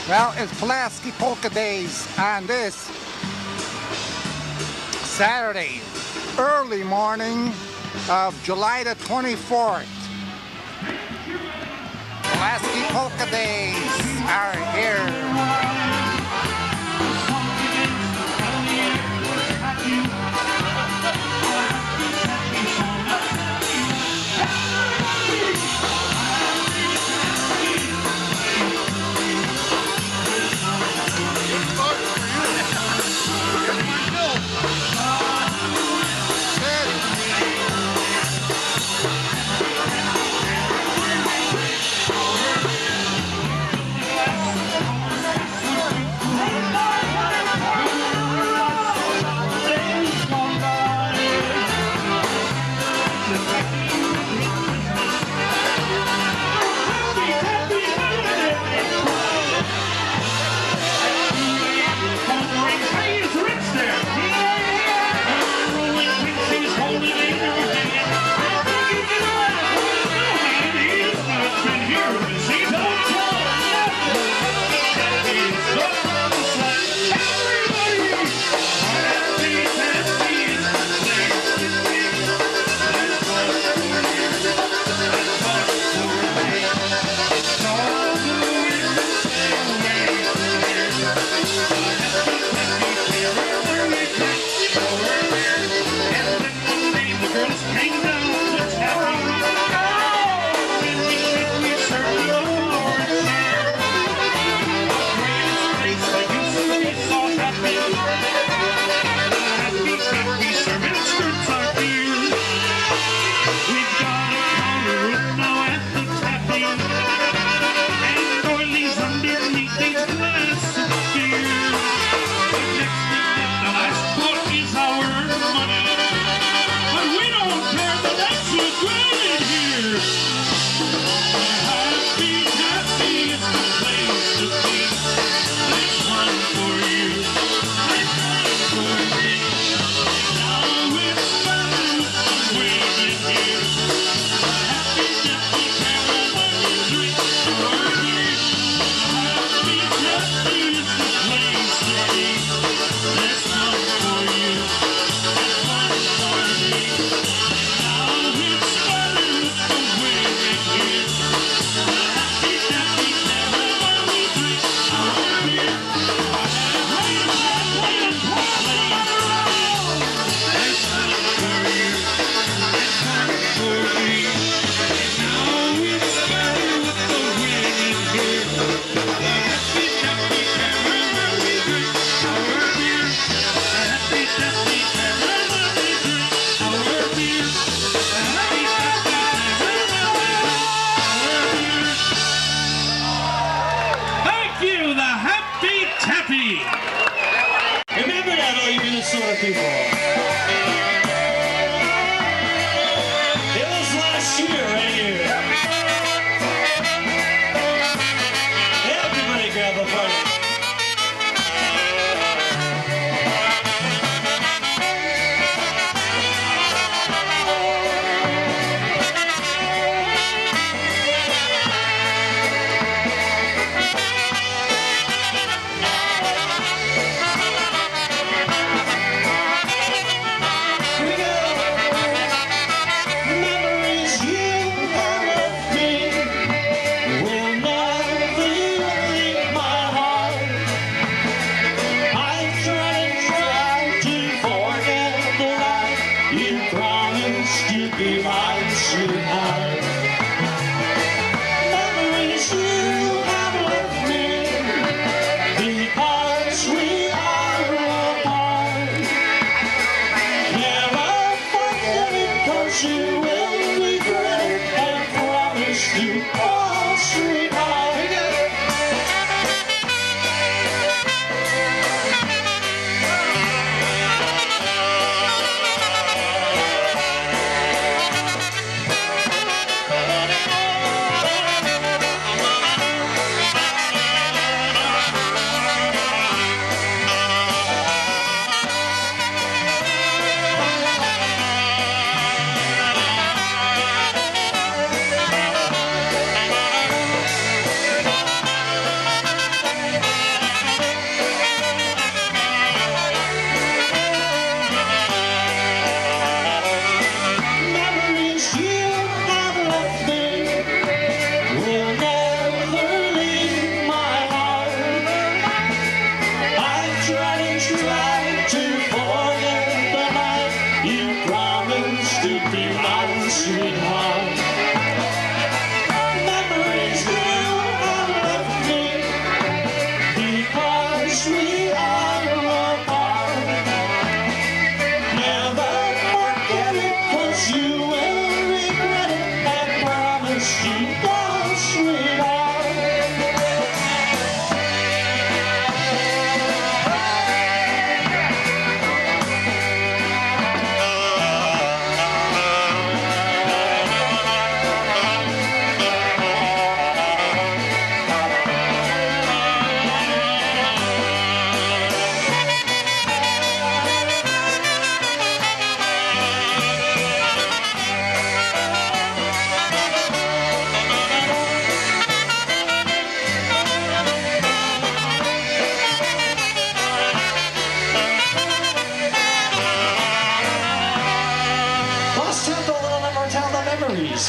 Well, it's Pulaski Polka Days on this Saturday, early morning of July the 24th. Pulaski Polka Days are here.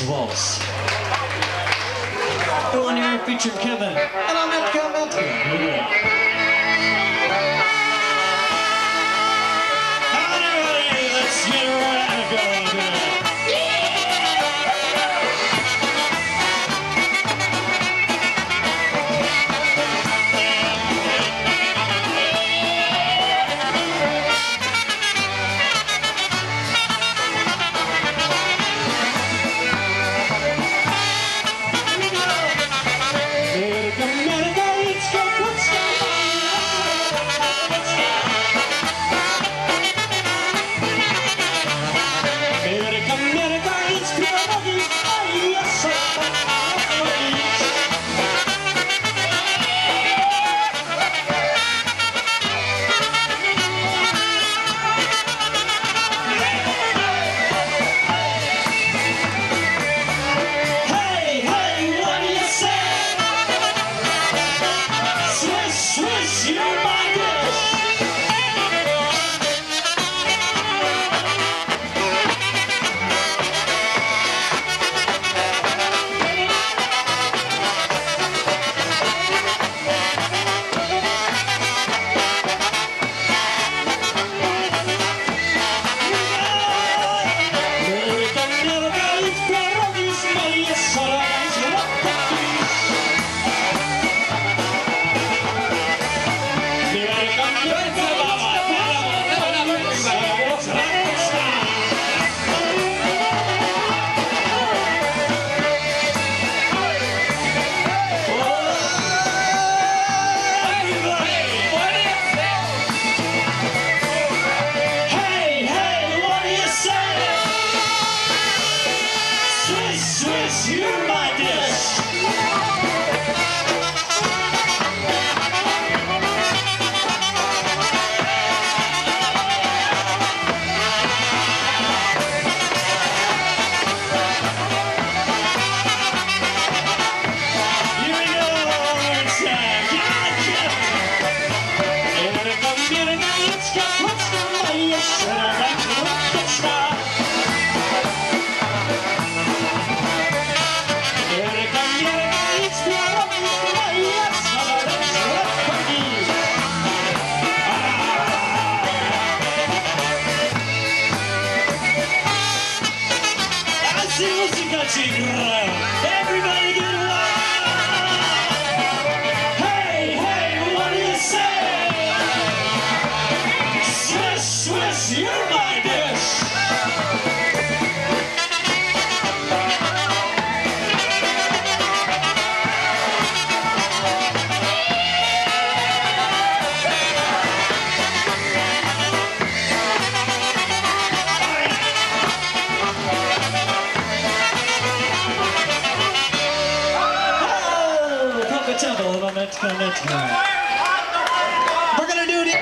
Waltz. On here featured Kevin, and on that count, here we go. Everybody, let's get right going. Everybody get wild! Hey, hey, what do you say? Swish, swish, you're my dish! We're gonna do it.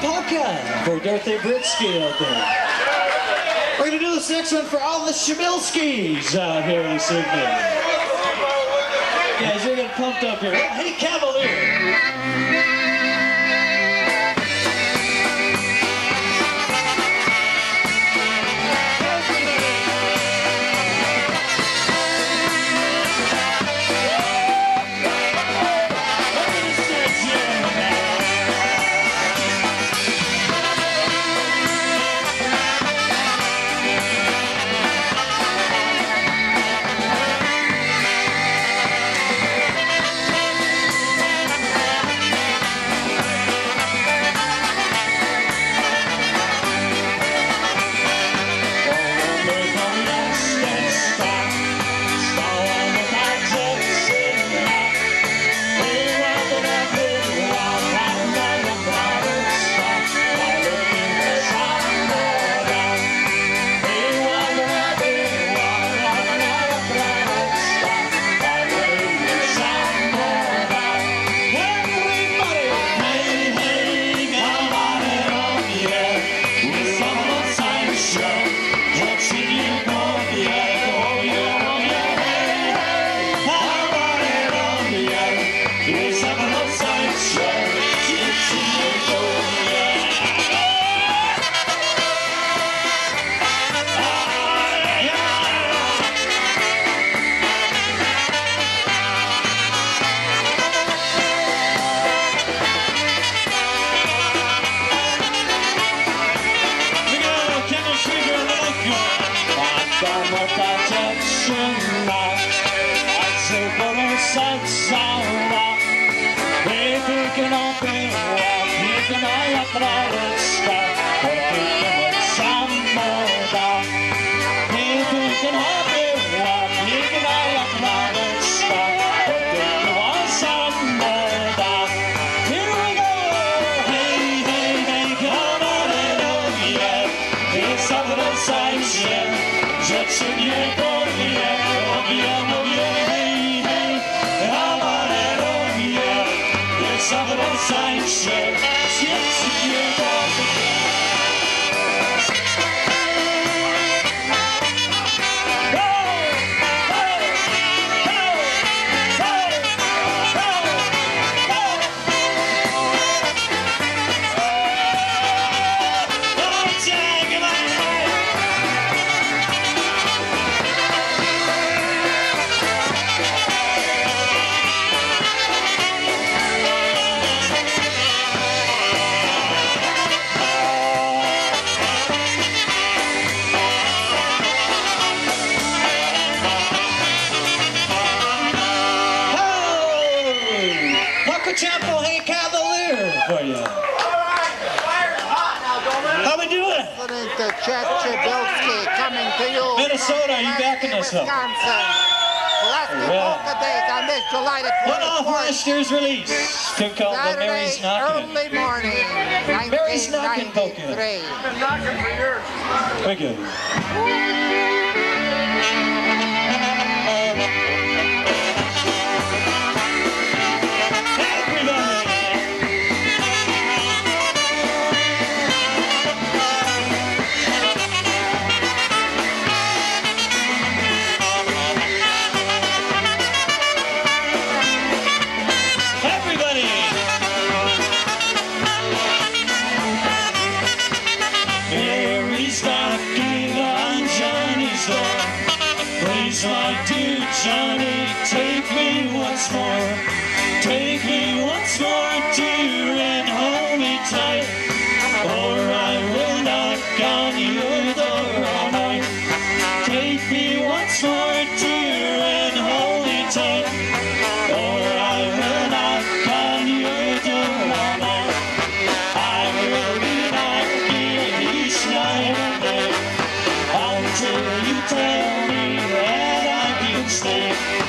Polka for Dorothy Britsky out there. We're going to do this next one for all the Przybylskis out here this evening. Guys, you're getting pumped up here. Hey, Cavalier! Hey, Cavalier for you. How we doing? Listening to Chet Przybylski coming to you. Minnesota, are you backing us up? Wisconsin. Pulaski Polka Days on this July the 24th. One off last year's release. Tune called the Mary's Saturday, Knockin'. early morning, Mary's Knockin' Polka. 1993. Been knocking for years. Thank you. Johnny, take me once more. Take me once more, dear, and hold me tight, or I will knock on your door all night. Take me once more, dear, and hold me tight, or I will knock on your door all night. I will be knocking each night and day until you tell me that I can stay.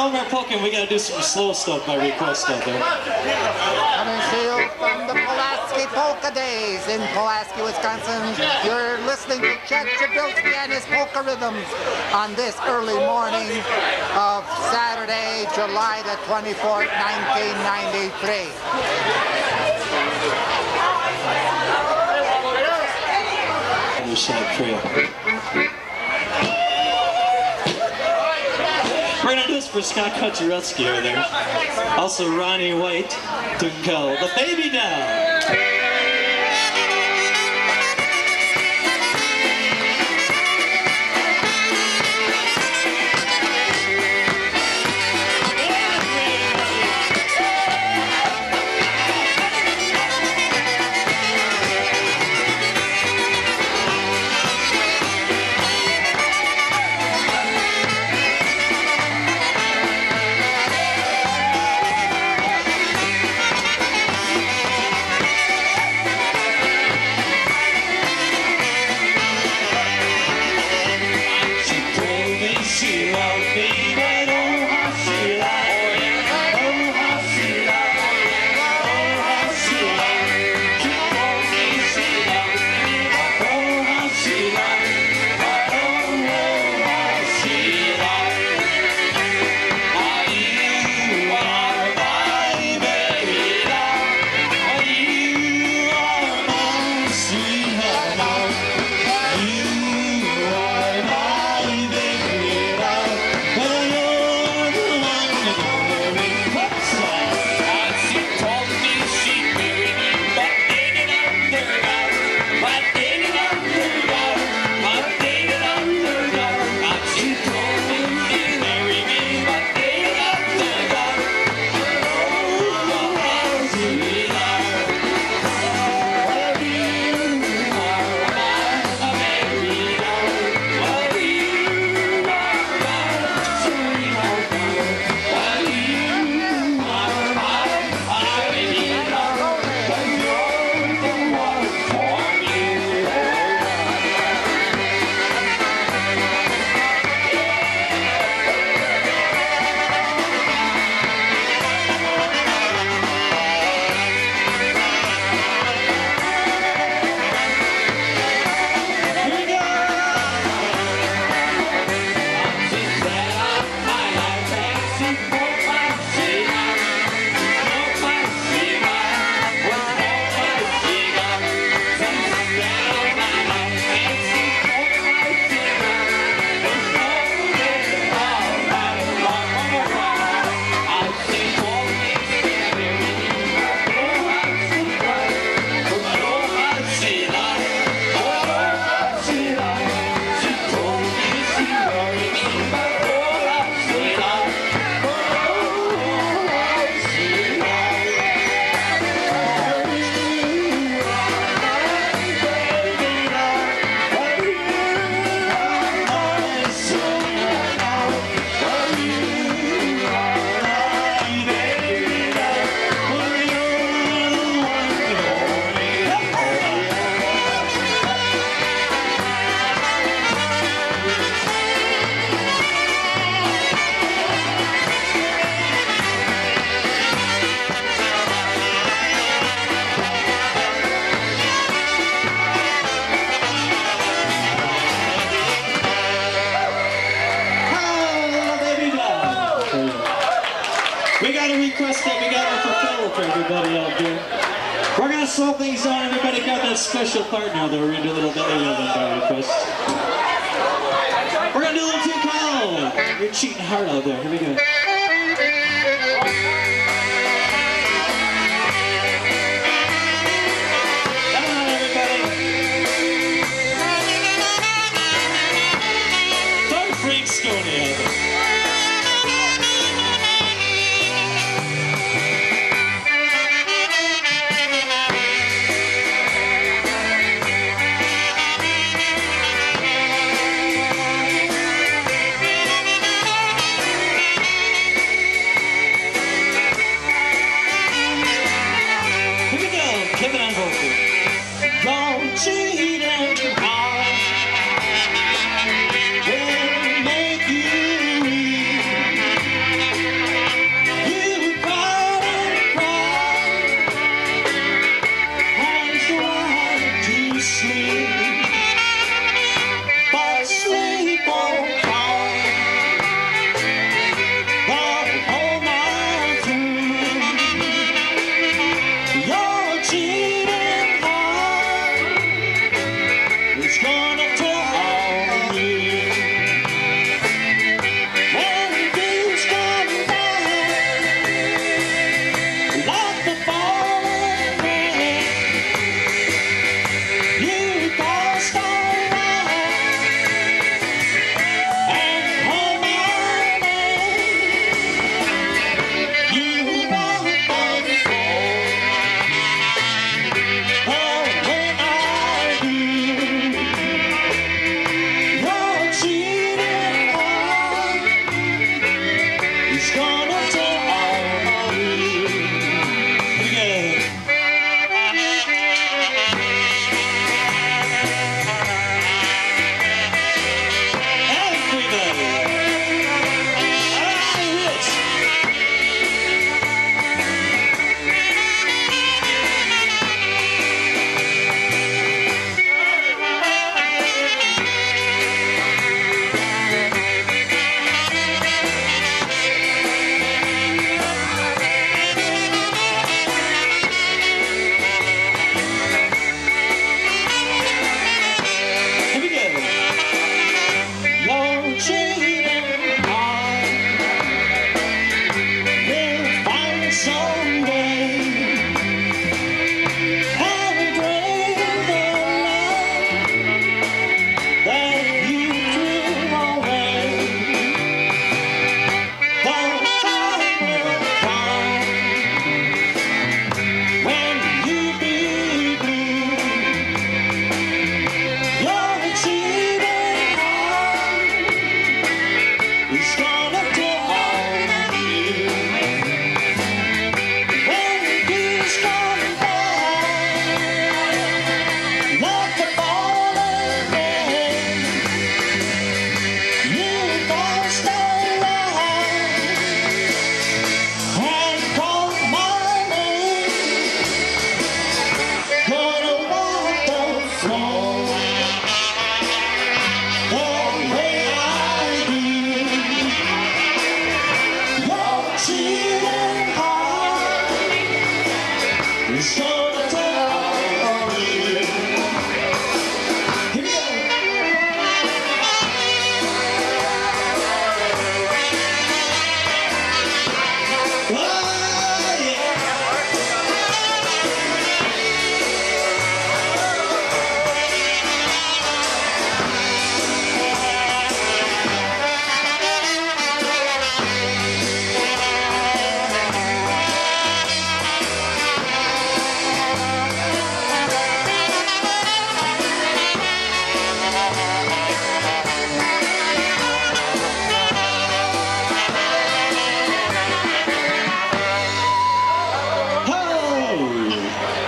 all of our polka, we gotta do some slow stuff by request out there. Coming to you from the Pulaski Polka days in Pulaski, Wisconsin. You're listening to Przybylski and his polka rhythms on this early morning of Saturday, July the 24th, 1993. Other side trail. We're gonna do this for Scott Kuchereski over there. Also Ronnie White to call the baby down. We got a request that we got to fulfill for everybody out there. We're going to slow things down. Everybody got that special part now that we're going to do a little bit of them by request. We're going to do a little tune called You're Cheating Hard Out There. Here we go. singing heart is gonna tell you. Here we go. Oh, yeah.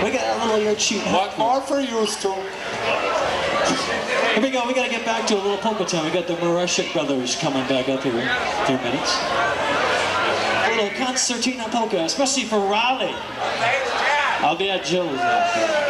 We got a little cheap. What more for you two? Here we go. We got to get back to a little polka time. We got the Mareshek brothers coming back up here in a few minutes. A little concertina polka, especially for Raleigh. I'll be at Joe's after.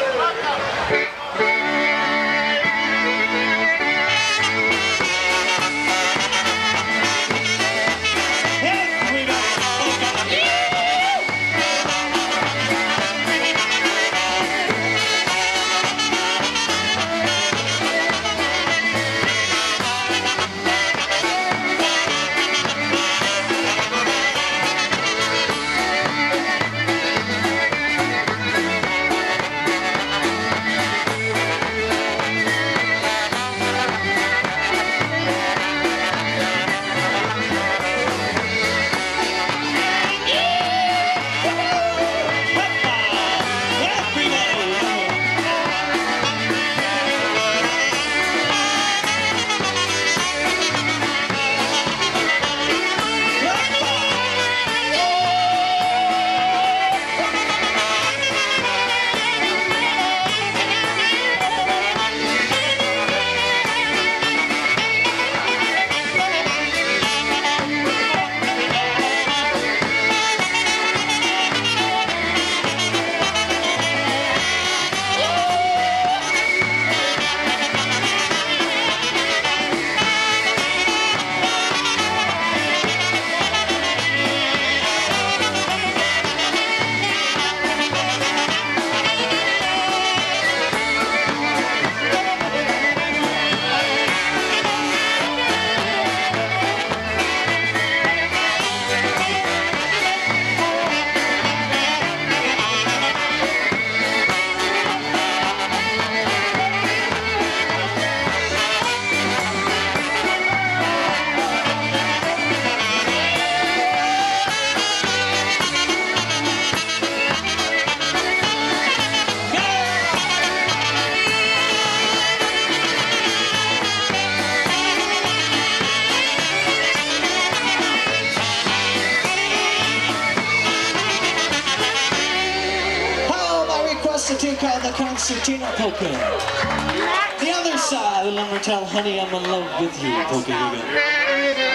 Called the concertina polka. The other side, the number tell honey I'm in love with you polka. Here we go.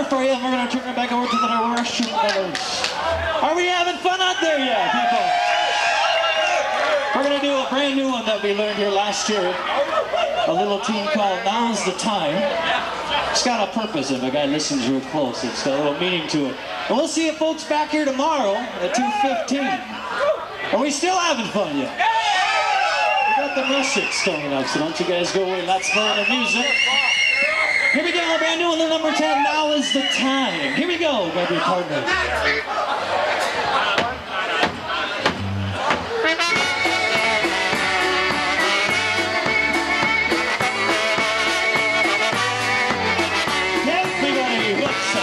for you, and we're going to turn it back over to the Russian brothers. Are we having fun out there yet, people? We're going to do a brand new one that we learned here last year. A little tune called Now's the Time. It's got a purpose if a guy listens real close. It's got a little meaning to it. And we'll see you folks back here tomorrow at 2:15. Are we still having fun yet? We got the Russians coming up, so don't you guys go away. Let's burn the music. Here we go, brand new one, the number 10, Now is the Time. Here we go, grab your partner. Everybody, what's up?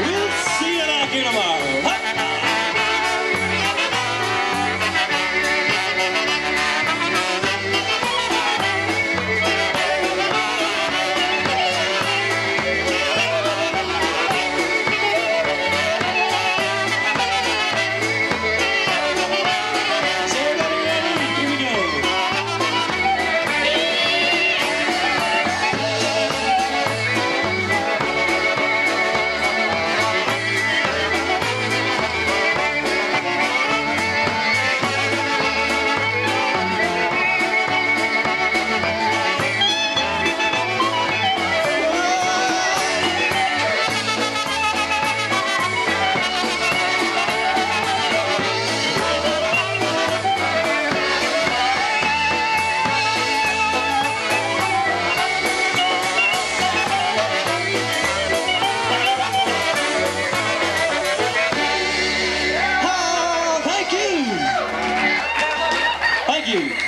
We'll see you back here tomorrow.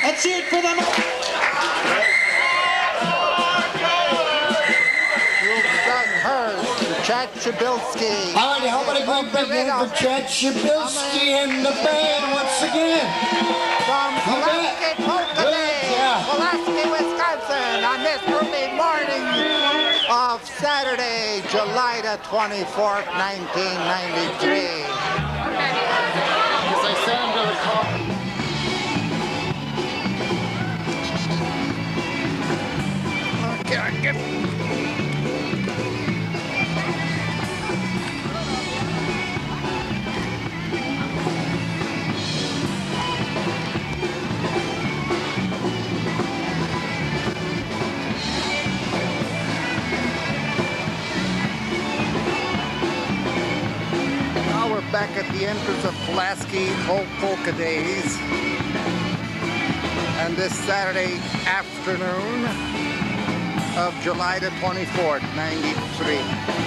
Let's hear it for them. Chad Przybylski. All right, how about a great big hand for Chad Przybylski and the band once again. From Pulaski Polka, Pulaski, Wisconsin, on this early morning of Saturday, July the 24th, 1993. As I said, I'm going to call. back at the entrance of Pulaski Polka Days. And this Saturday afternoon of July the 24th, 93.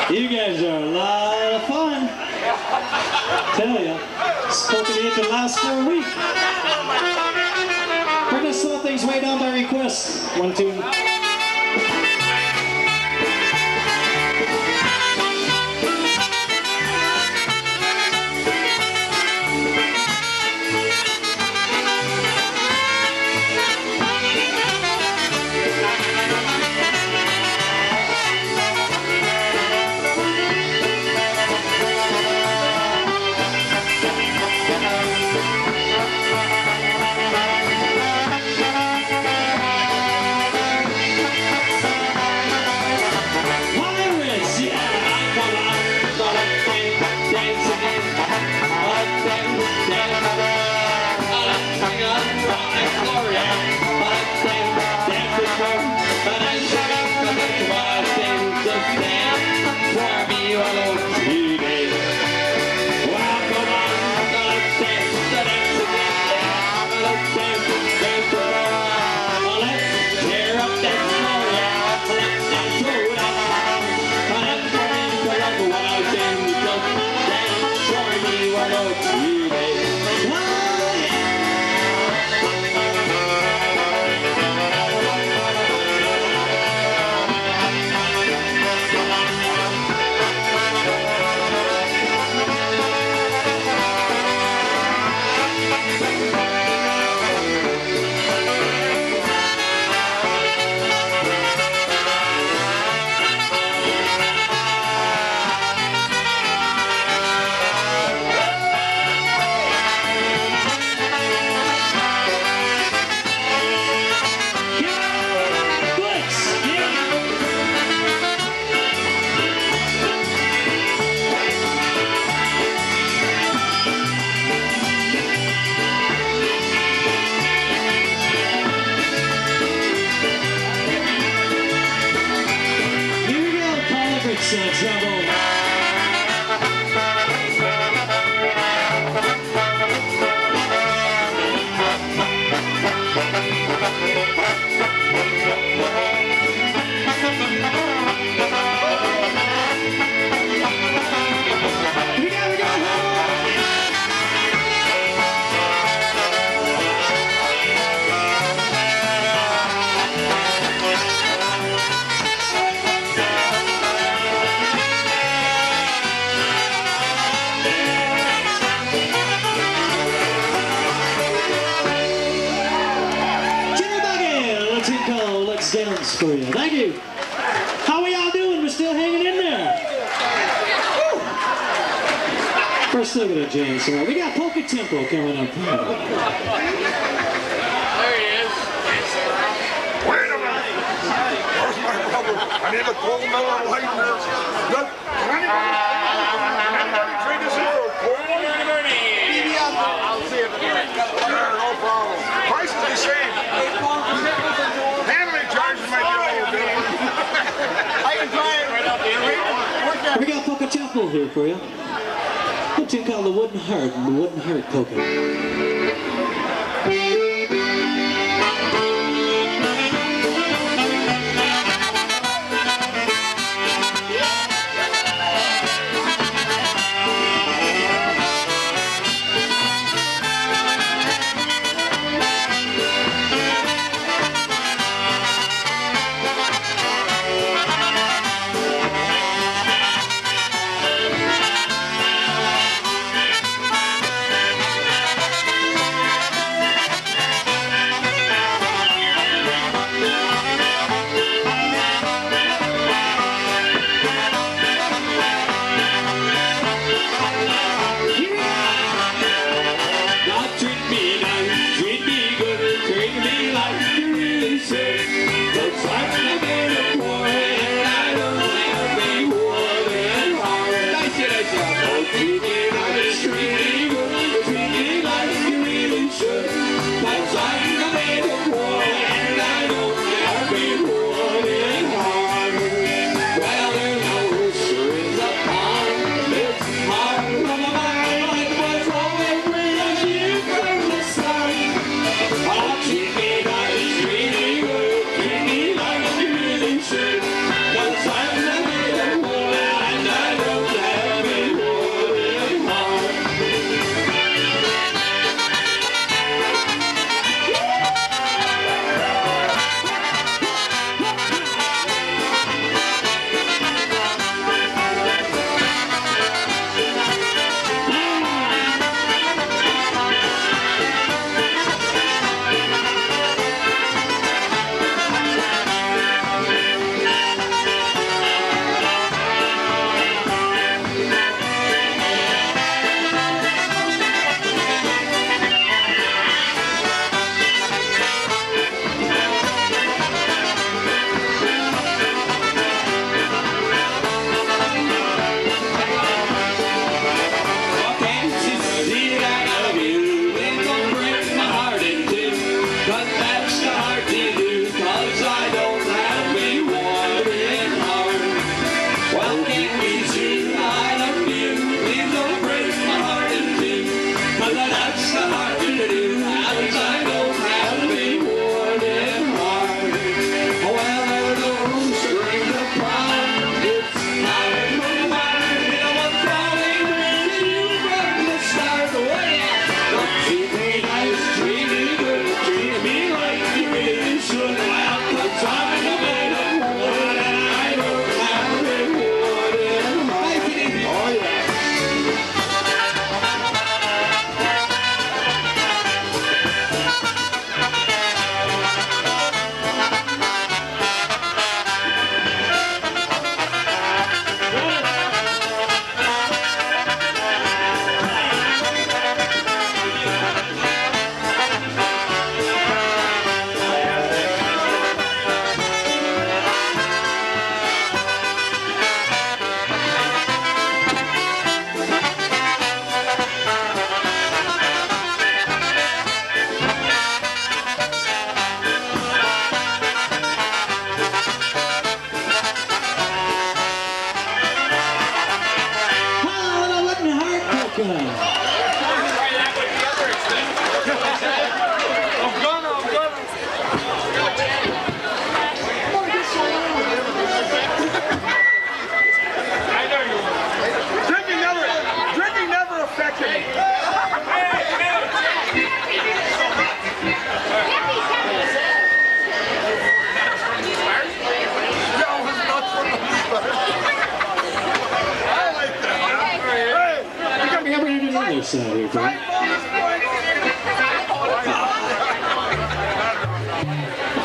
You guys are a lot of fun. Tell ya, spoken to you can last for a week. We're gonna slow things way down by request. 1, 2. For you. Thank you. How are y'all doing? We're still hanging in there. Woo. We're still gonna jam some. We got Polka Tempo coming up. There he is. Wait a minute. Where's my brother? I need a cold Miller Light. Look, can anybody trade this in for a cold? I'll see if it's Yeah, no problem. Price is the same. Handling charges might be a little different. I can try it right up there. We got Polka Tempo here for you. A tune called The Wooden Heart, the Wooden Heart Polka. best out here, Frank.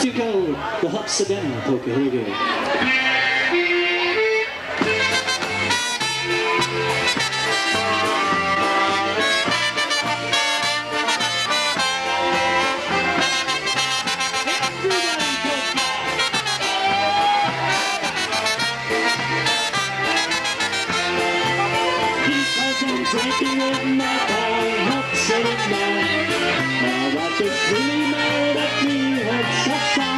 To go the Hopsadena polka. Here we go. Drinking with my pal, Hopsadena. My wife is really mad at me, Hopsadena.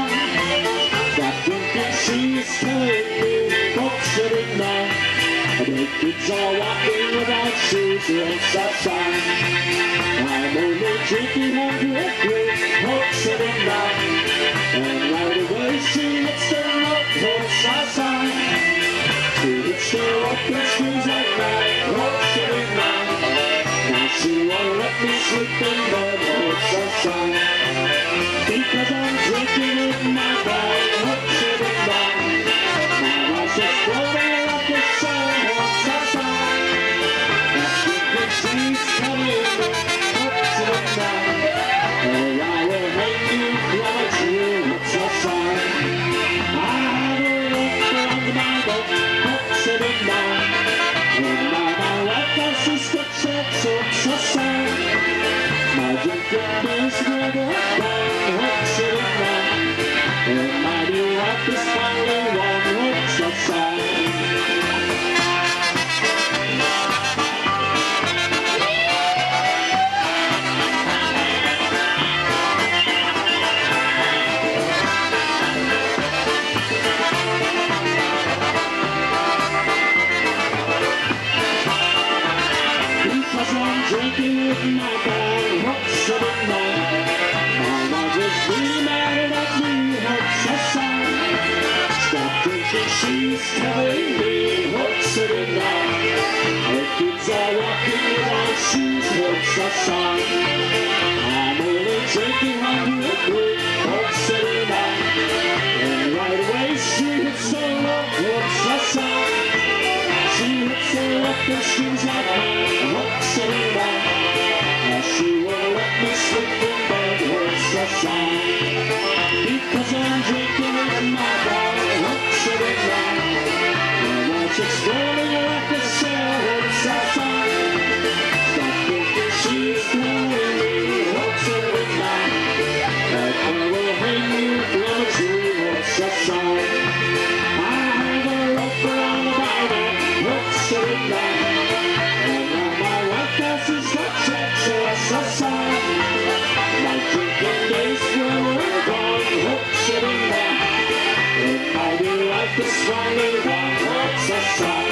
That drinking she's telling me, Hopsadena. The kids are walking without shoes, Hopsadena. I'm only drinking 100 proof, Hopsadena. And right away she hits the rope, Hopsadena. She hits the rope and screams like that, Hopsadena. Now she won't let me sleep in bed, Hopsadena. Because I'm drinking with my guy, Hopsadena. My wife's just floating like a shell, Hopsadena. That drinking she's coming, Hopsadena. Oh, I will make you promise you, Hopsadena. I have a rope around my boat, Hopsadena. And now my wife has sister checks, Hopsadena. My drinking is with a gun, Hopsadena. And my new wife is finally one, Hopsadena. Drinking with my pal, Hopsadena. My wife is really mad at me, Hopsadena. Stop drinking, she's telling me, Hopsadena. Her kids are walking without shoes, Hopsadena. I'm only drinking 100 proof, Hopsadena. And right away she hits the rope, Hopsadena. She hits the rope and screams like mad, Hopsadena. Now she won't let me sleep in bed, Hopsadena. Because I'm drinking with my pal, Hopsadena. My wife's exploding like a shell, Hopsadena. Stop drinking, she's telling me, Hopsadena. That I will hang you from a tree, Hopsadena. I have a rope around the Bible, Hopsadena. And now my wife has his checks, Hopsadena. My drinking days were gone, Hopsadena. And my new life is finally one, Hopsadena.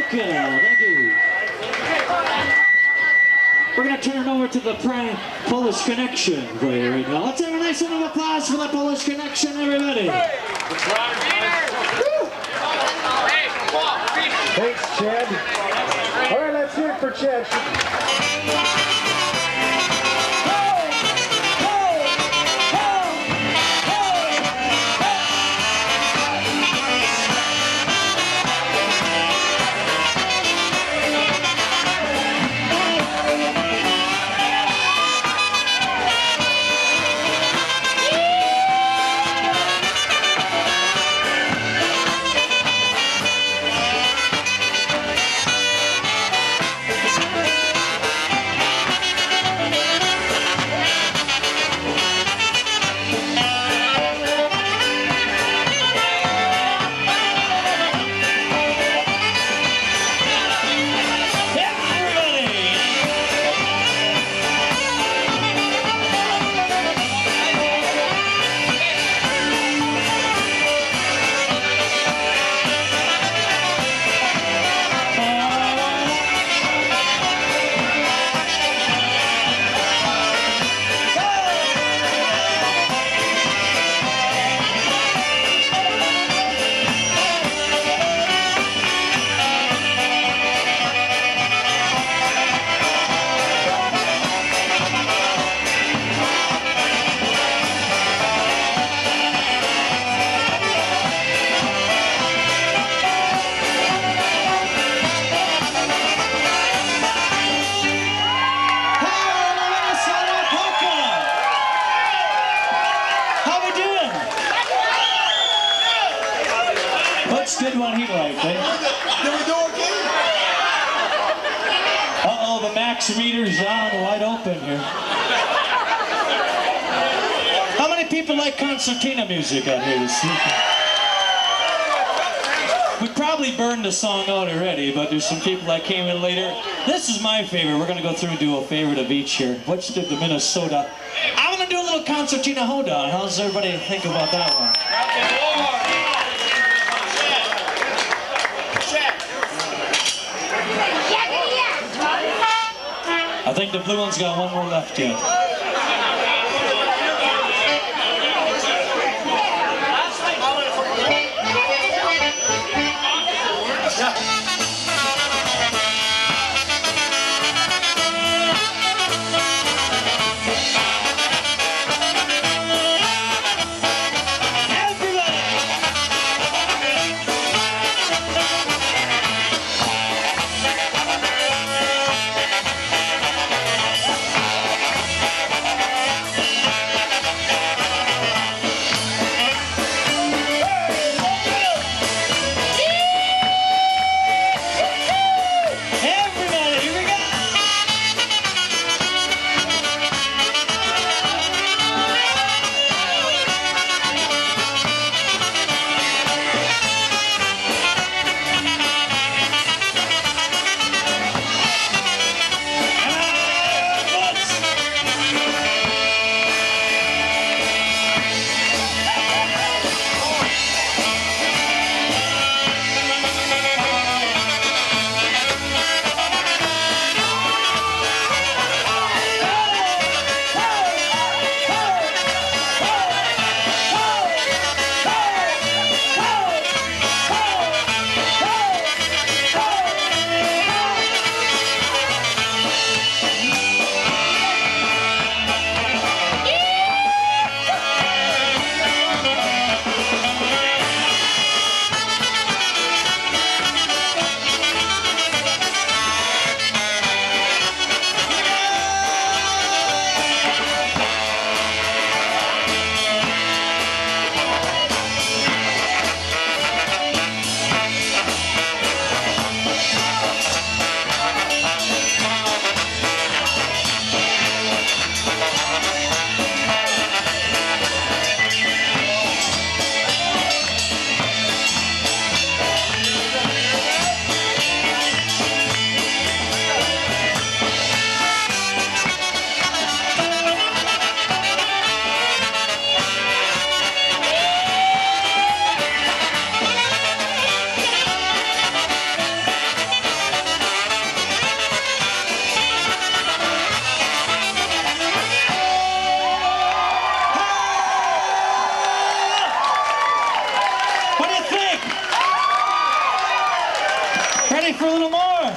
Thank you. We're going to turn it over to the Polish Connection for you right now. Let's have a nice round of applause for the Polish Connection, everybody. Thanks, Chad. All right, let's hear it for Chad. Nice, good one he liked, eh? Did we do okay? Uh-oh, the max meter's on wide open here. How many people like concertina music out here this week? We probably burned the song out already, but there's some people that came in later. This is my favorite. We're going to go through and do a favorite of each here. What's the Minnesota? I'm going to do a little concertina hoedown. How does everybody think about that one? I think the blue one's got one more left yet. For a little more.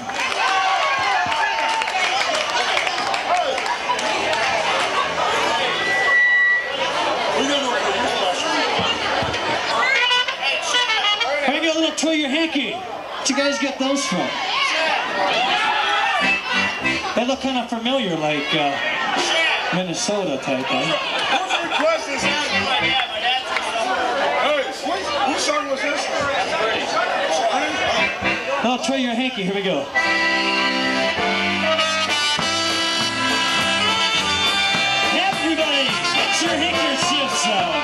Maybe a little Twirl Your Hanky. Where'd you guys get those from? They look kind of familiar, like Minnesota type, Hey, whose song was this? Oh, Twirl Your Hanky, here we go. Everybody, get your handkerchiefs out.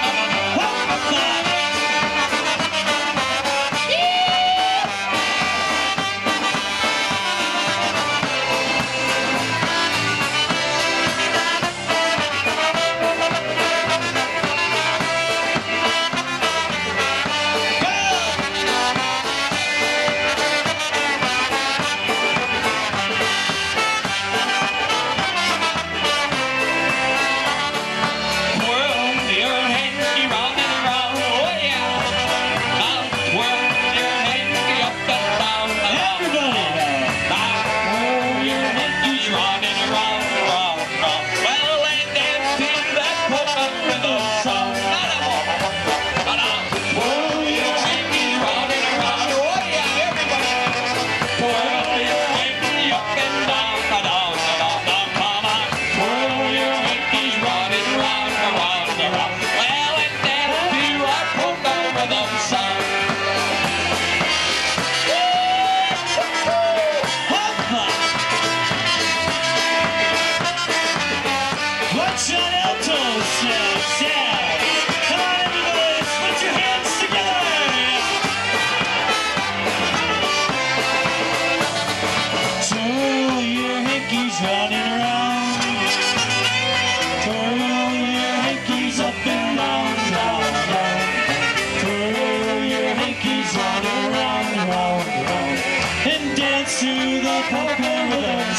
Twirl your hanky.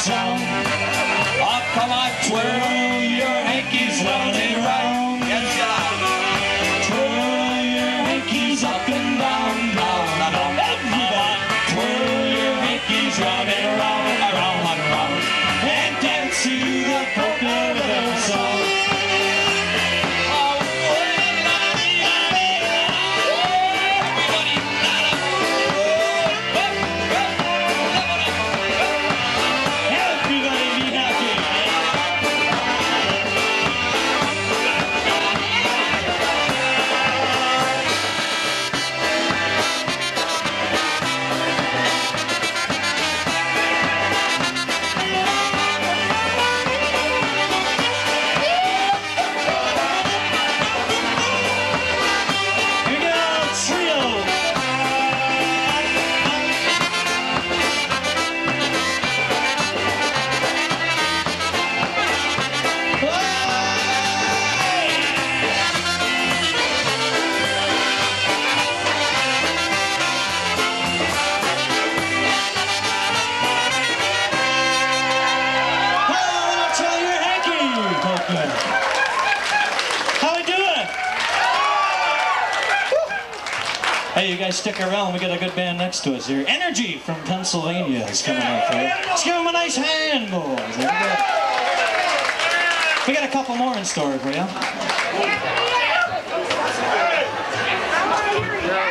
song. Oh, come on, twirl your hankies round and round. Twirl your hankies up and down, down, down. Everybody, twirl your hankies round and round, around and round, and dance to the polka rhythm song. Hey, you guys stick around. We got a good band next to us here. Energy from Pennsylvania is coming up here. Let's give them a nice hand, boys. We got a couple more in store for you.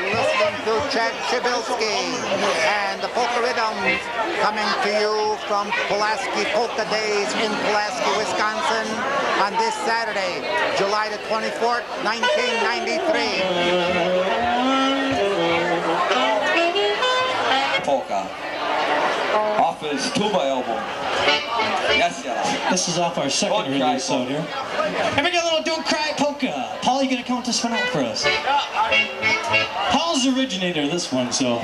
You're listening to Przybylski and the Polka Rhythms coming to you from Pulaski Polka Days in Pulaski, Wisconsin on this Saturday, July the 24th, 1993. Polka off his tuba album. Yes, yeah. This is off our second release out here. And we got a little Don't Cry Polka. Paul, you gonna count this one out for us? Paul's the originator of this one, so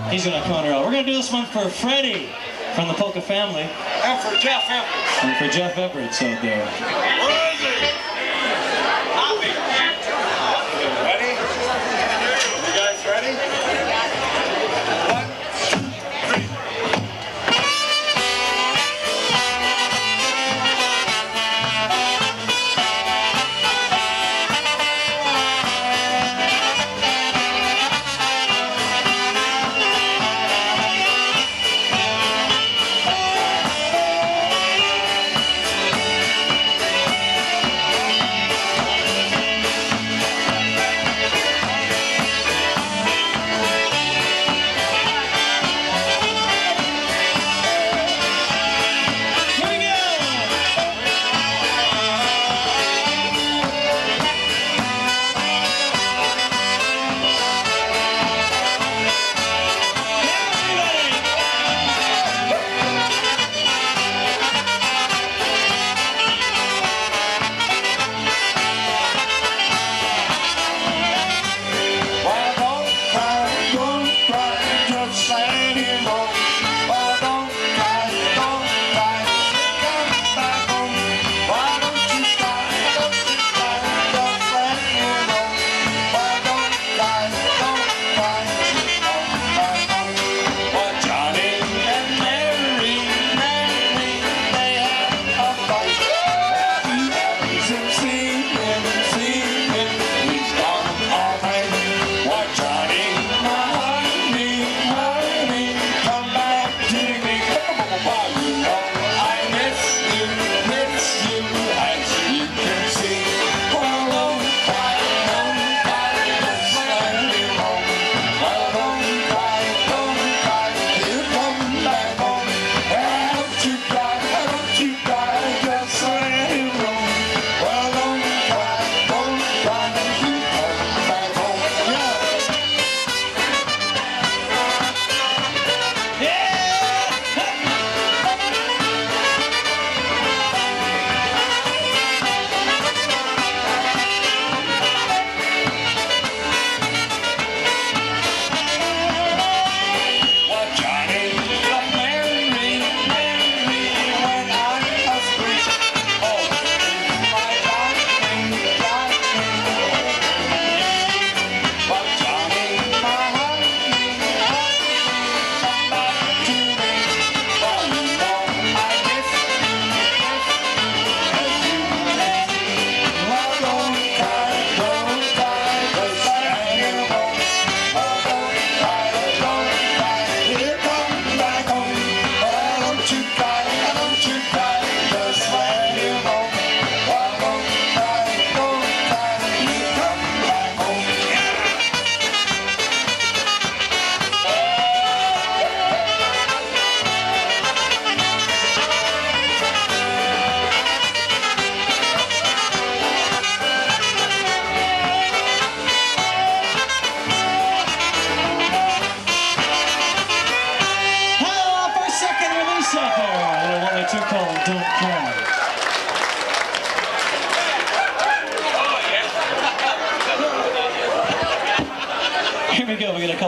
he's gonna count her out. We're gonna do this one for Freddie from the Polka family. And for Jeff Evans. And for Jeff Everett out there. Where is he? Ready? You guys ready?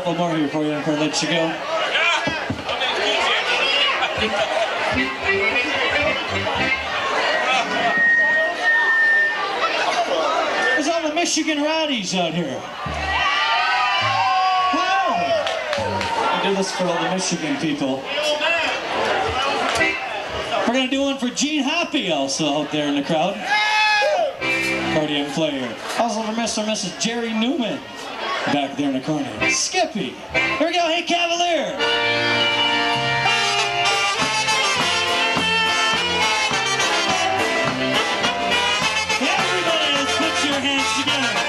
couple more here for you before I let you go. There's all the Michigan rowdies out here. Wow. I do this for all the Michigan people. We're gonna do one for Gene Hoppy also out there in the crowd. Accordion player. Also for Mr. and Mrs. Jerry Newman back there in the corner. Skippy. Here we go. Hey, Cavalier. Everybody, let's put your hands together.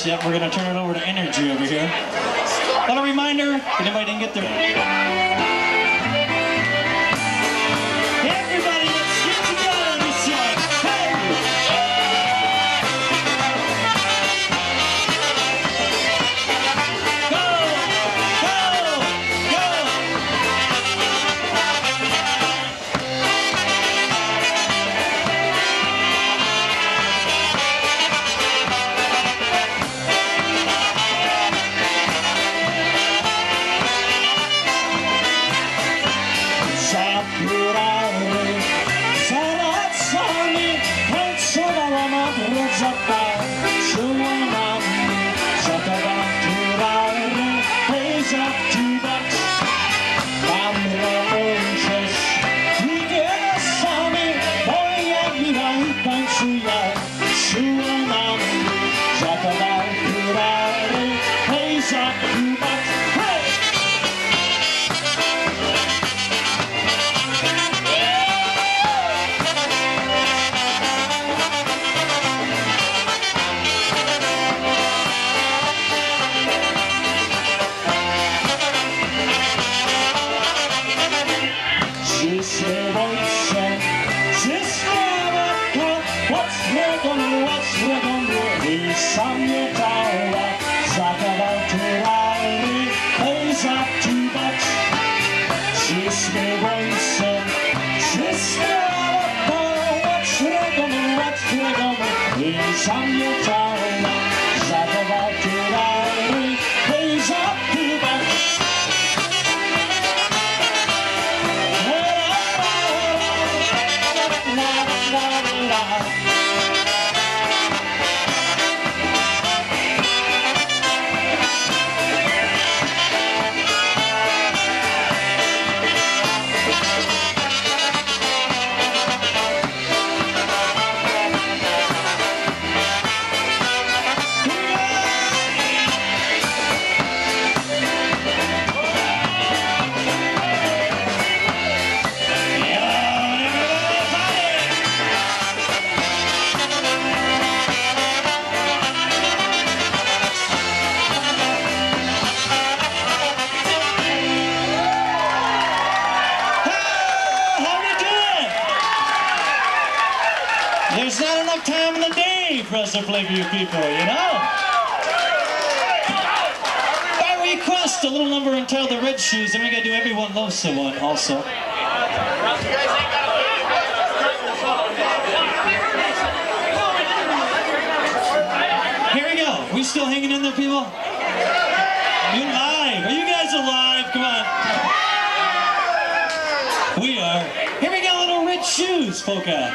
Yep, we're going to turn it over to Energy over here. Little reminder, if anybody didn't get their... Everybody, let's get together on this side. Hey! Go! Go! Go! I sam nie dała, zagawał tyrany, zaptubać. Wszystkie ojcem, wszystkie I sam nie dała, zagawał tyrany, zaptubać. There's not enough time in the day for us to play for you people, you know? By request, a little number entitled The Red Shoes, and we gotta do Everyone Loves Someone also. Here we go. We still hanging in there, people? You live? Are you guys alive? Come on. We are. Here we go, Little Red Shoes polka.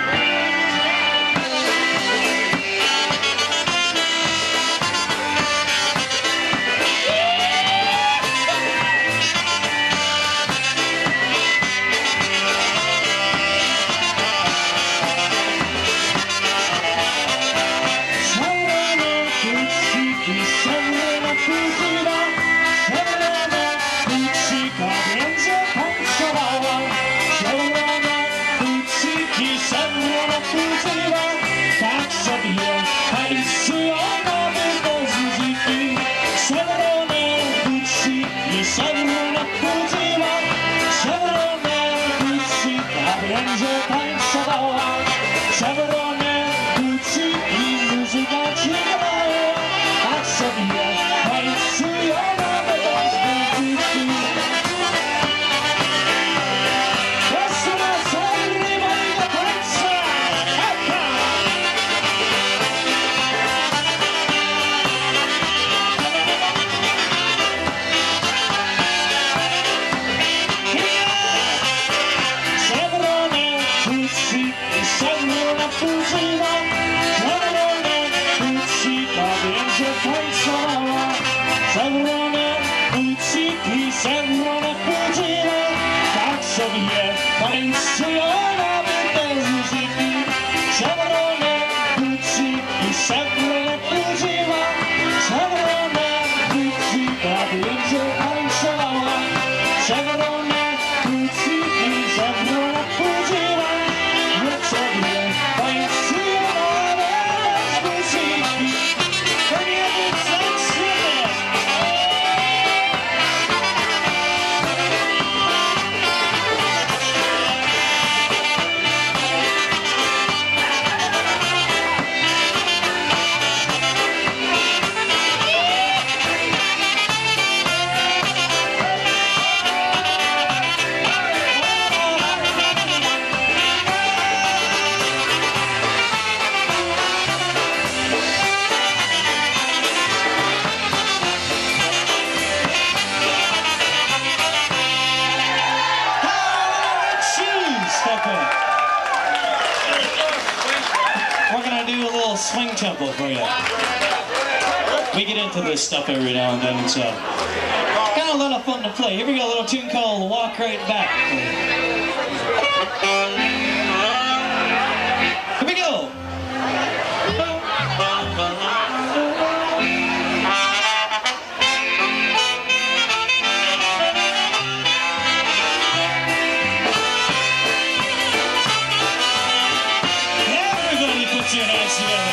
Swing tempo for you. We get into this stuff every now and then, so kind of a lot of fun to play. Here we go, a little tune called Walk Right Back. Here we go. Everybody put your hands together.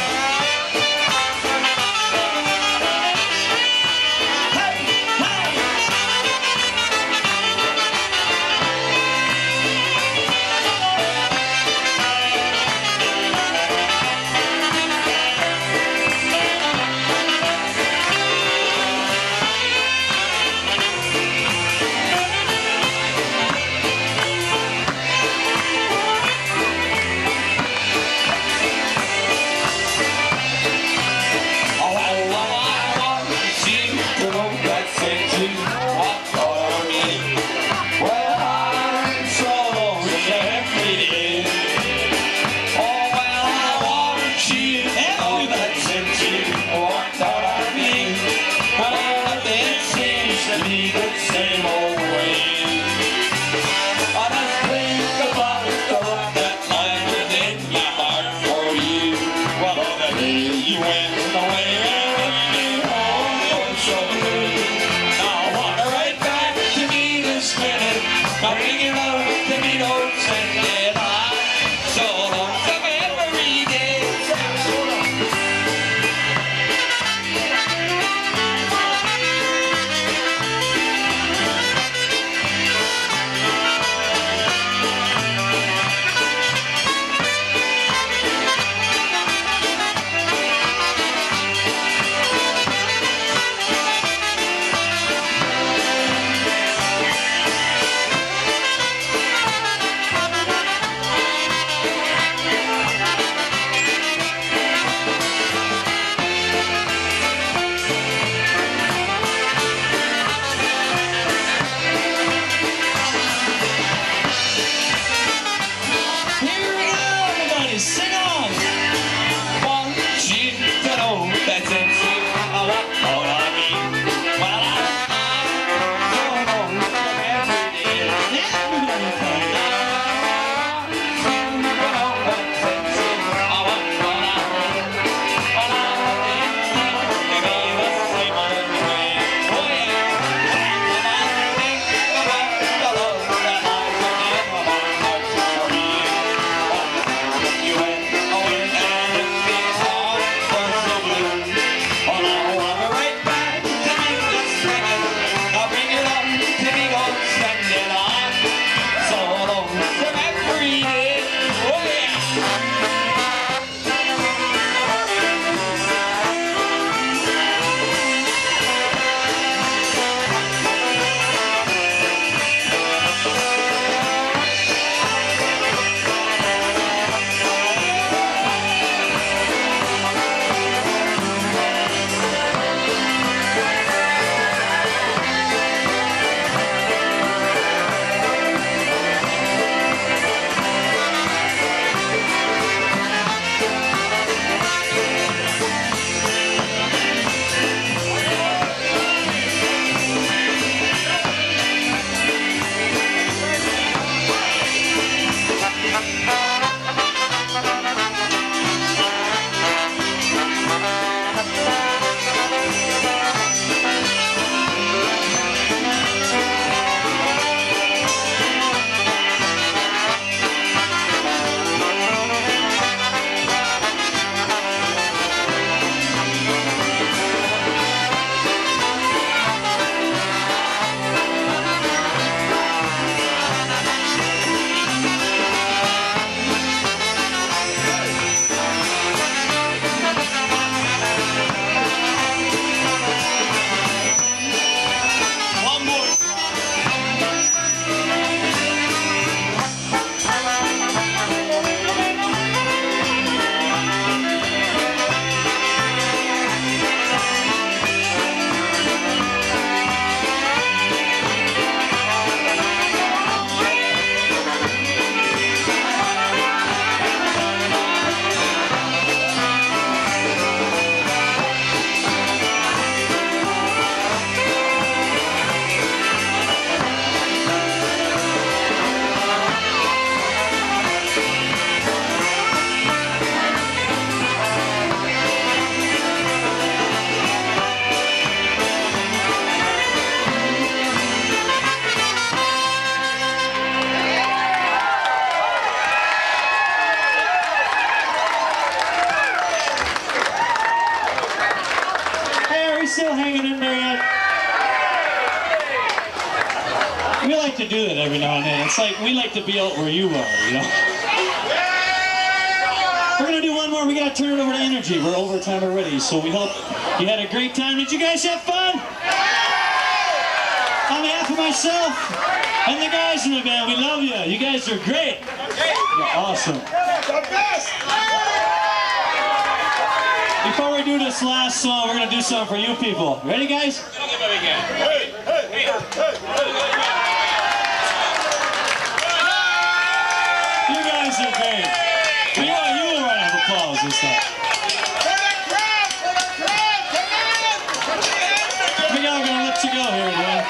still hanging in there yet? We like to do that every now and then. It's like we like to be out where you are, you know? We're gonna do one more. We gotta turn it over to energy. We're overtime already, so we hope you had a great time. Did you guys have fun? On behalf of myself and the guys in the band, we love you. You guys are great. You're awesome. Before we do this last song, we're gonna do something for you people. Ready, guys? You guys are great. You a round of applause and stuff. We are gonna let you go here, man.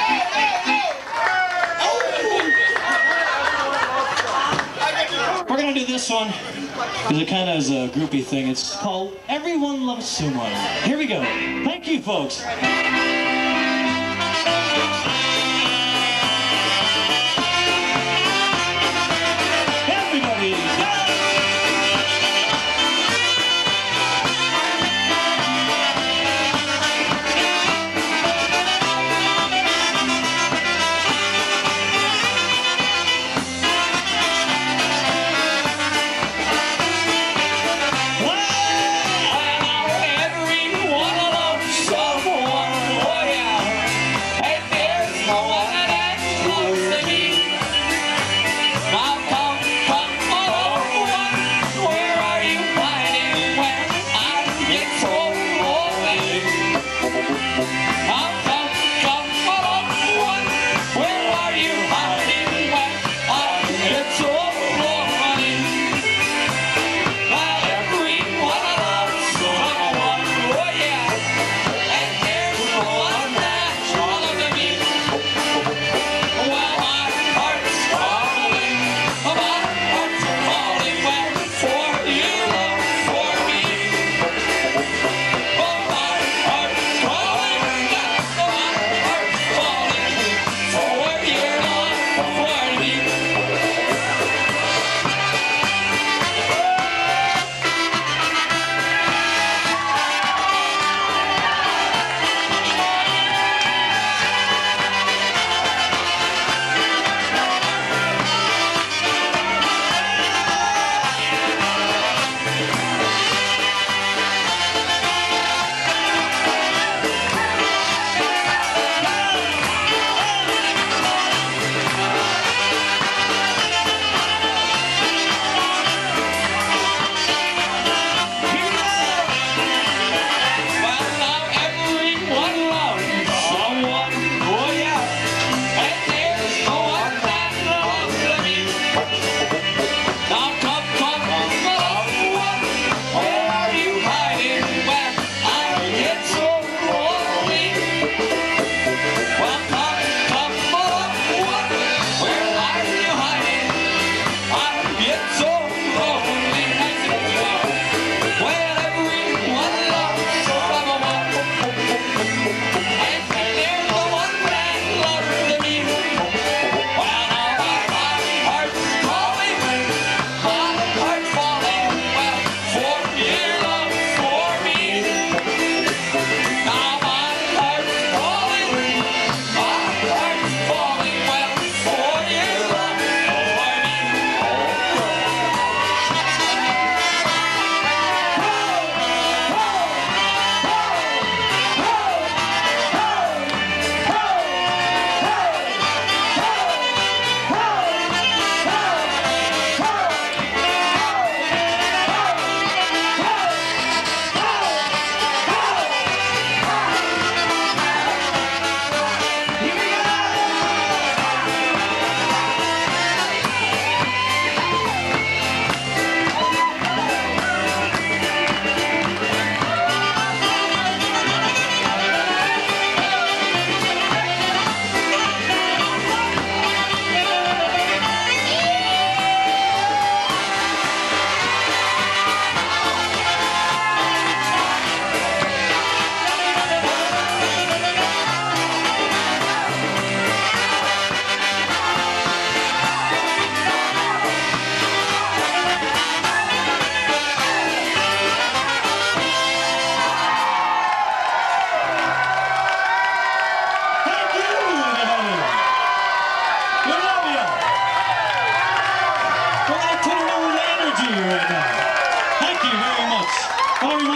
We're gonna do this one because it kind of is a groupie thing. It's called Everyone Loves Someone. Here we go. Thank you, folks. Everybody.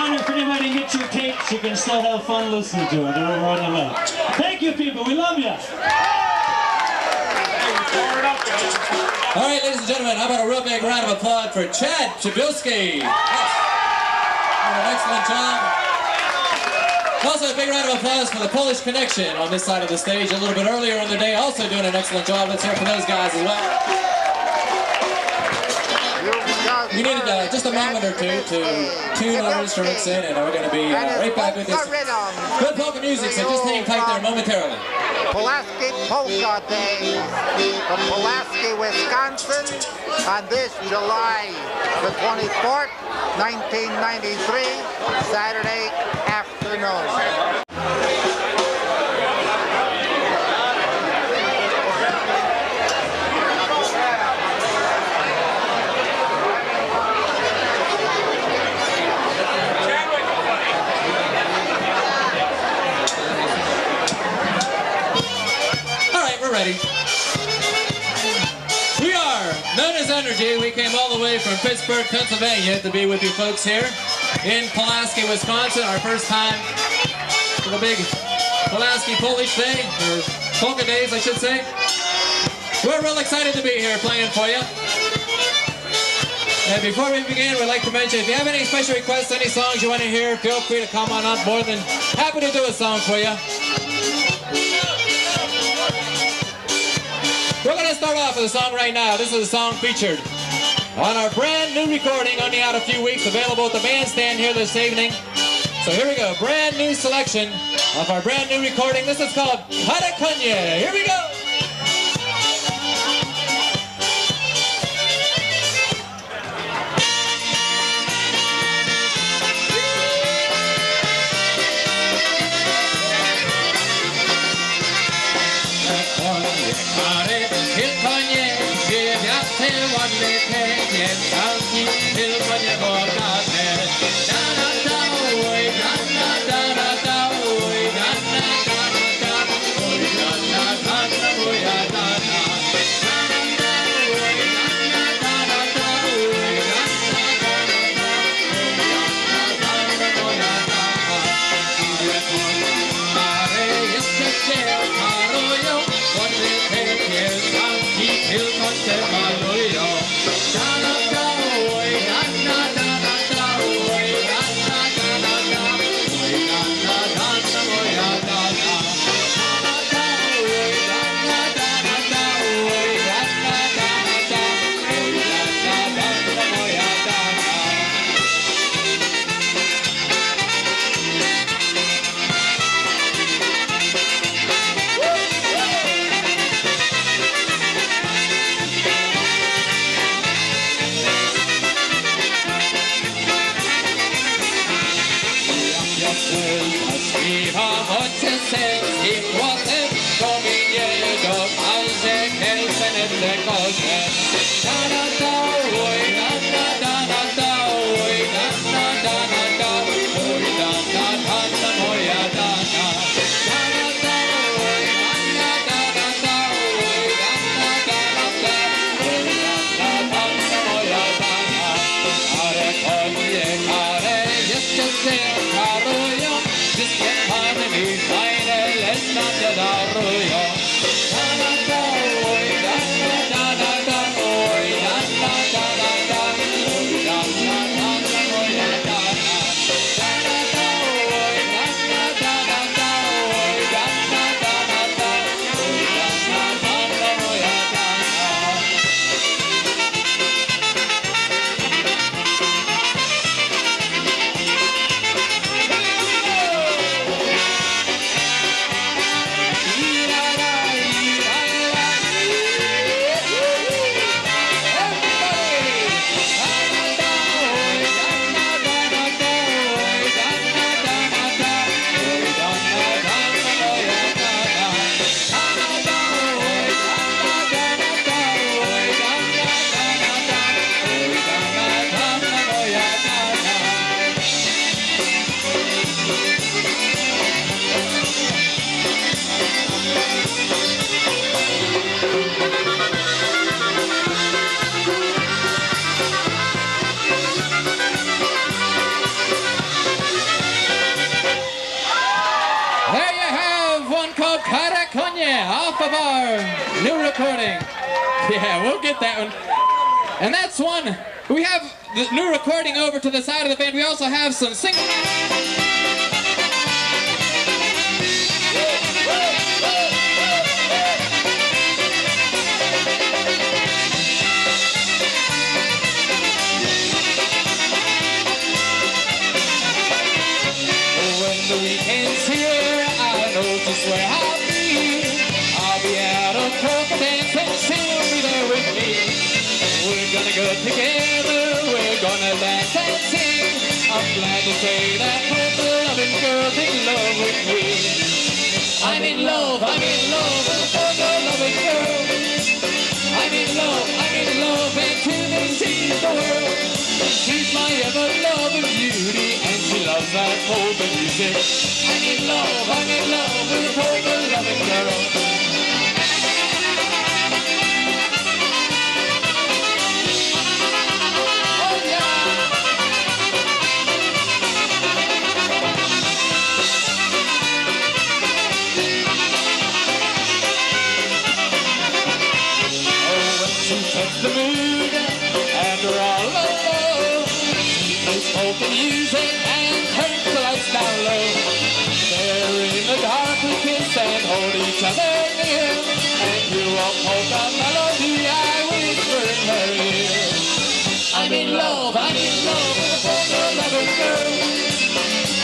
reminder, if anybody can get your tapes, you can still have fun listening to it. They're over on the left. Thank you, people. We love you. All right, ladies and gentlemen, how about a real big round of applause for Chad Przybylski. Yes. Doing an excellent job. Also, a big round of applause for the Polish Connection on this side of the stage a little bit earlier in the day, also doing an excellent job. Let's hear it for those guys as well. We needed just a moment or two to tune our instruments in, and we're going to be right back with this good polka music, so just hang tight there momentarily. Pulaski Polka Days from Pulaski, Wisconsin, on this July the 24th, 1993, Saturday afternoon. Ready. We are known as Energy. We came all the way from Pittsburgh, Pennsylvania to be with you folks here in Pulaski, Wisconsin. Our first time for the big Pulaski Polish Day, or Polka Days, I should say. We're real excited to be here playing for you. And before we begin, we'd like to mention, if you have any special requests, any songs you want to hear, feel free to come on up. More than happy to do a song for you. We're going to start off with a song right now. This is a song featured on our brand new recording, only out a few weeks, available at the bandstand here this evening. So here we go, brand new selection of our brand new recording. This is called Karakonie. Here we go. Fajne, lecz na te darują. off of our new recording. Yeah, we'll get that one. And that's one. We have the new recording over to the side of the band. We also have some singing. When the weekend's here, I know just where I'll be. I'll be at a polka dance and she'll be there with me. We're gonna go together, we're gonna dance and sing. I'm glad to say that polka-loving girl's in love with me. I'm in love with a polka-loving girl. I'm in love, and to me she's the world. She's my ever-loving beauty, and she loves that polka music. I'm in love with a polka-loving girl. The mood and we're all alone. There's polka music and turns the lights down low. There in the dark we kiss and hold each other near. And through a polka melody I whisper in her ear. I'm in love with a polka-loving girl.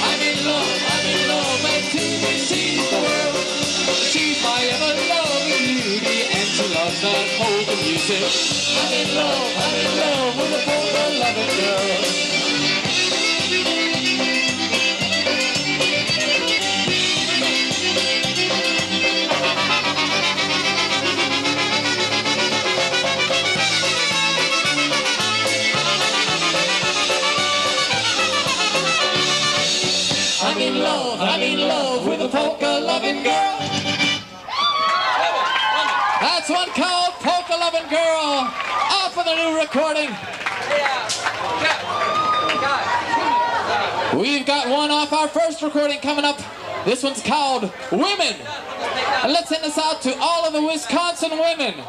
I'm in love, and to me she's the world. She's my ever-loving beauty, and she loves that polka music. I'm in love with a polka-loving girl. I'm in love with a polka-loving girl. That's one called Polka-Loving Girl, off of the new recording. We've got one off our first recording coming up. This one's called Women. And let's send this out to all of the Wisconsin women.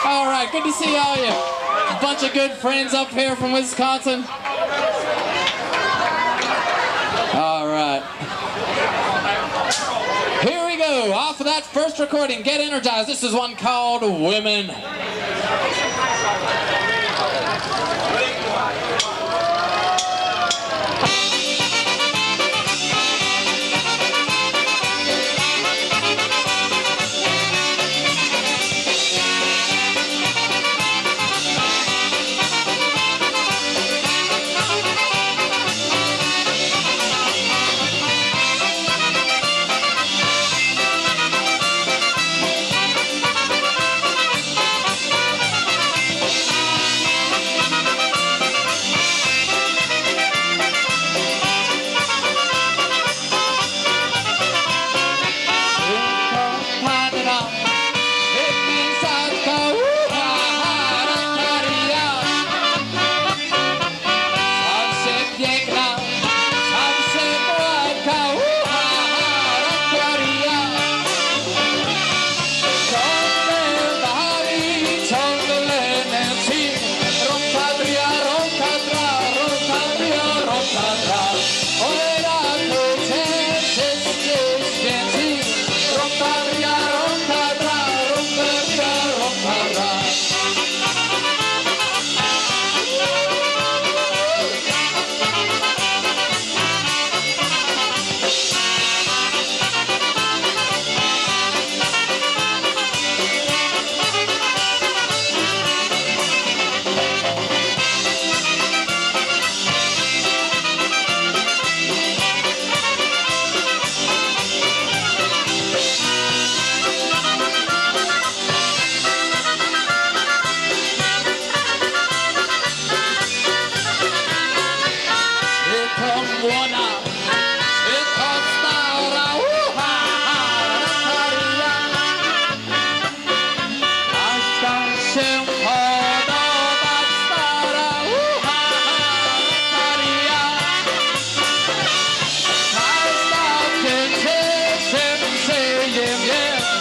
All right, good to see all you. A bunch of good friends up here from Wisconsin. All right. Here we go. Off of that first recording, get energized. This is one called Women. Yeah.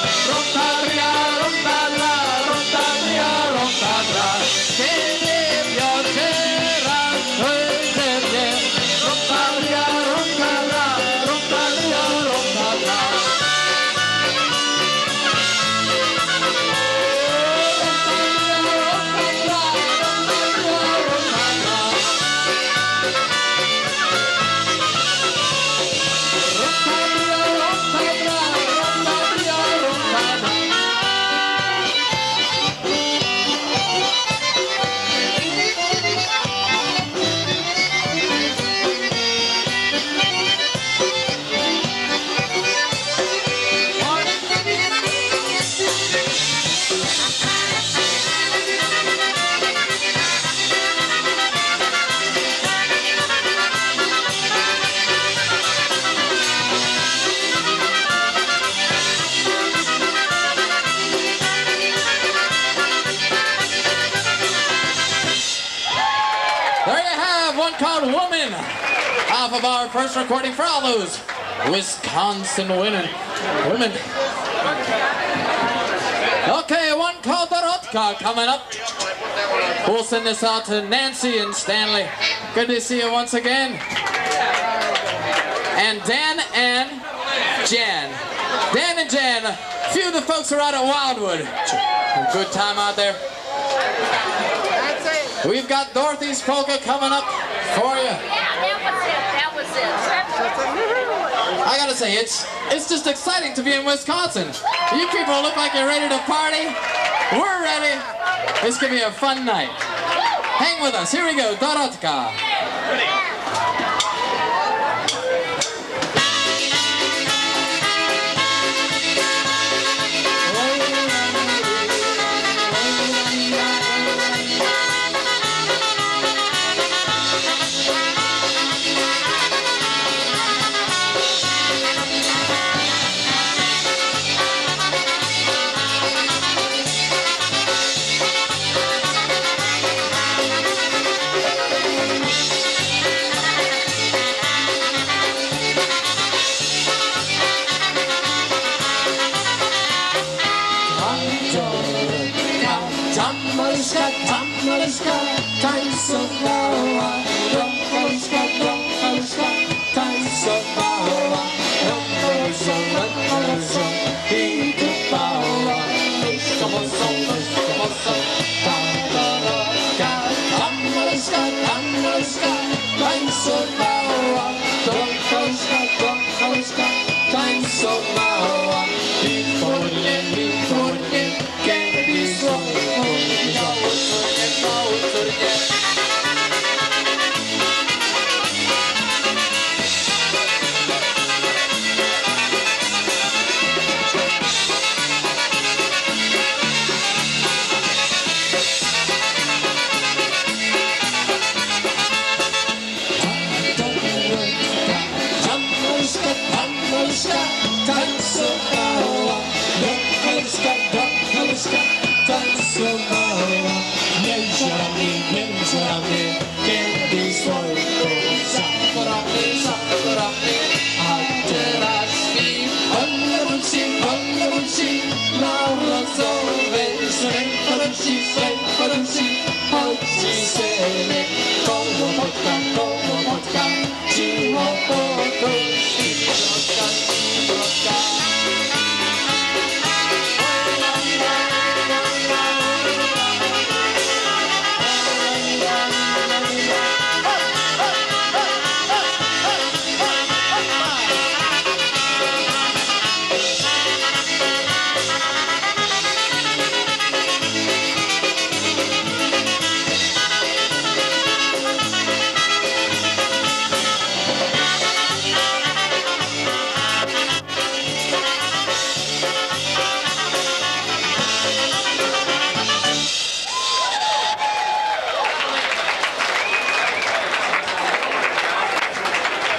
Wisconsin. Off of our first recording for all those Wisconsin women. Okay, one called Dorotka coming up. We'll send this out to Nancy and Stanley. Good to see you once again. And Dan and Jan. Dan and Jan, a few of the folks are out at Wildwood. A good time out there. We've got Dorothy's Polka coming up for you. That was it. I gotta say, it's just exciting to be in Wisconsin. You people look like you're ready to party. We're ready. This could be a fun night. Hang with us. Here we go. Dorotka.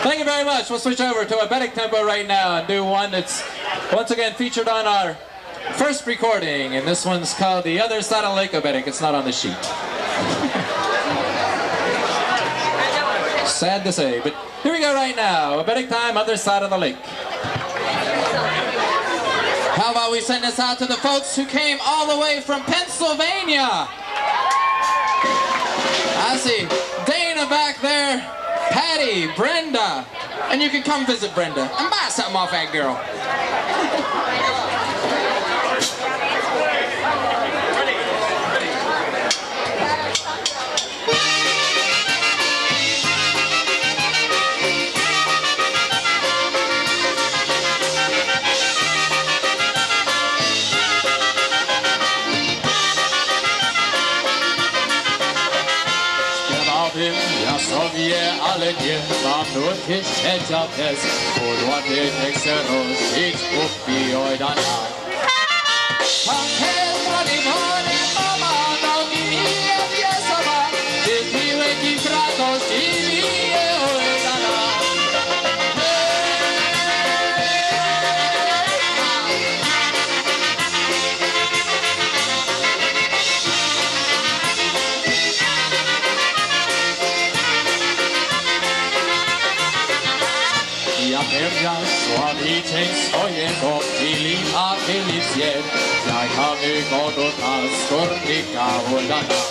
Thank you very much. We'll switch over to a Bedic tempo right now and do one that's once again featured on our first recording, and this one's called The Other Side of Lake Bedic. It's not on the sheet. Sad to say, but here we go right now. A Bedic time, Other Side of the Lake. How about we send this out to the folks who came all the way from Pennsylvania? I see Dana back there, Patty, Brenda, and you can come visit Brenda and buy something off that girl. Ja sobie, ale nie mam nuty trzecia też. Podłady nie chcę ruszyć, kupi oj da nas. pewnia sławicie swojego Filipa Felicję, jajkami go do nas skórnika udana.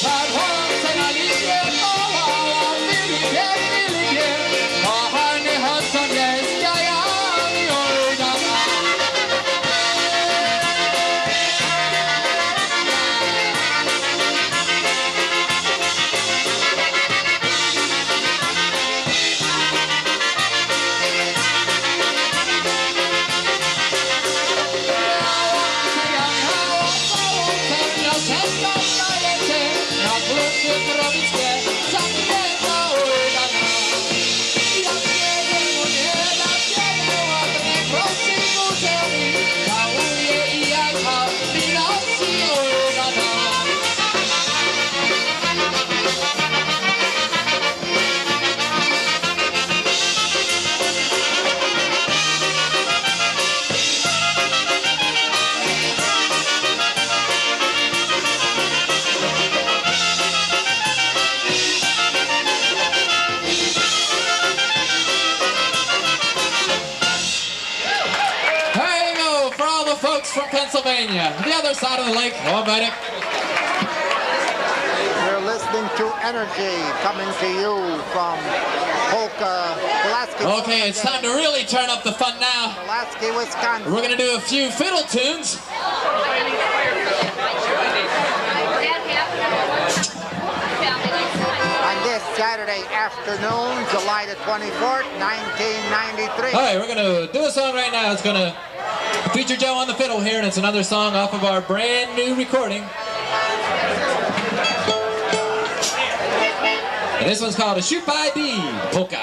Padłące na liście wołała Filipie, Filipie, kochany Hudson jest jajami udana. From Pennsylvania, the other side of the lake. Oh, buddy. You're listening to Energy coming to you from Polka, Pulaski. Okay, it's time to really turn up the fun now. Pulaski, Wisconsin. We're gonna do a few fiddle tunes. On this Saturday afternoon, July the 24th, 1993. All right, we're gonna do a song right now. It's gonna feature Joe on the fiddle here, and it's another song off of our brand new recording. And this one's called A Shoot by D Polka.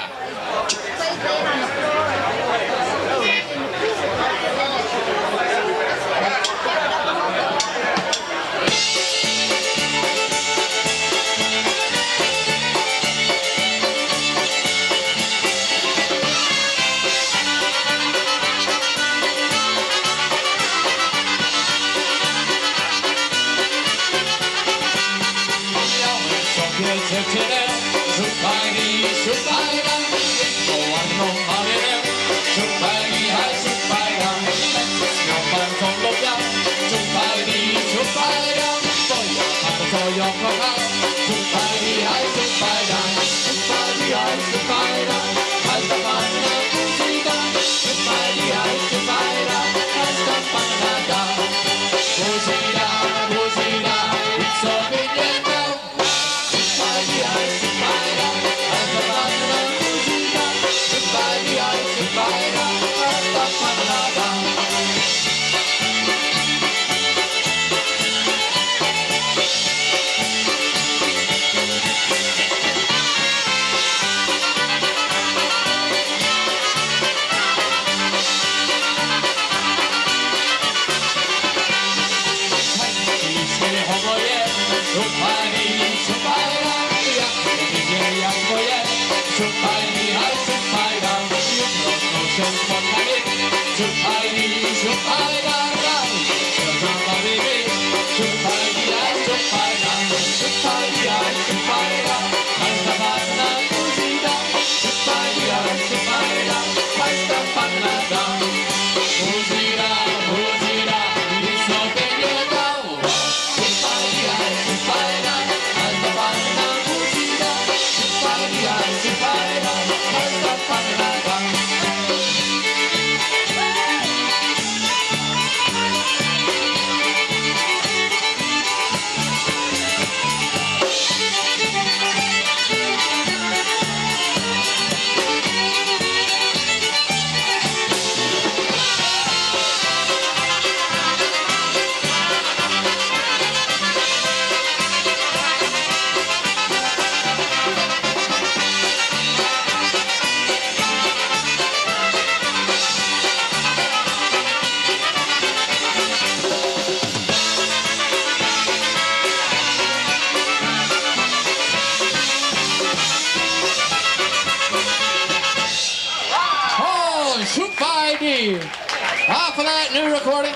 Off of that new recording.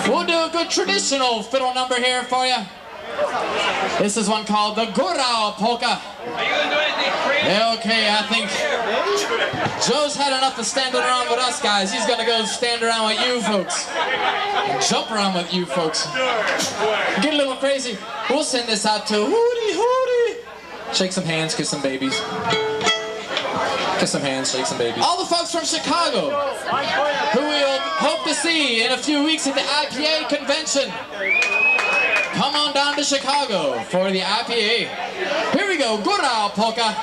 We'll do a good traditional fiddle number here for you. This is one called the Górał Polka. Okay, I think Joe's had enough of standing around with us guys. He's gonna go stand around with you folks. Jump around with you folks. Get a little crazy. We'll send this out to Hootie Hootie. Shake some hands, kiss some babies. Kiss some hands, shake some babies. All the folks from Chicago, who we'll hope to see in a few weeks at the IPA convention. Come on down to Chicago for the IPA. Here we go, Górał Polka.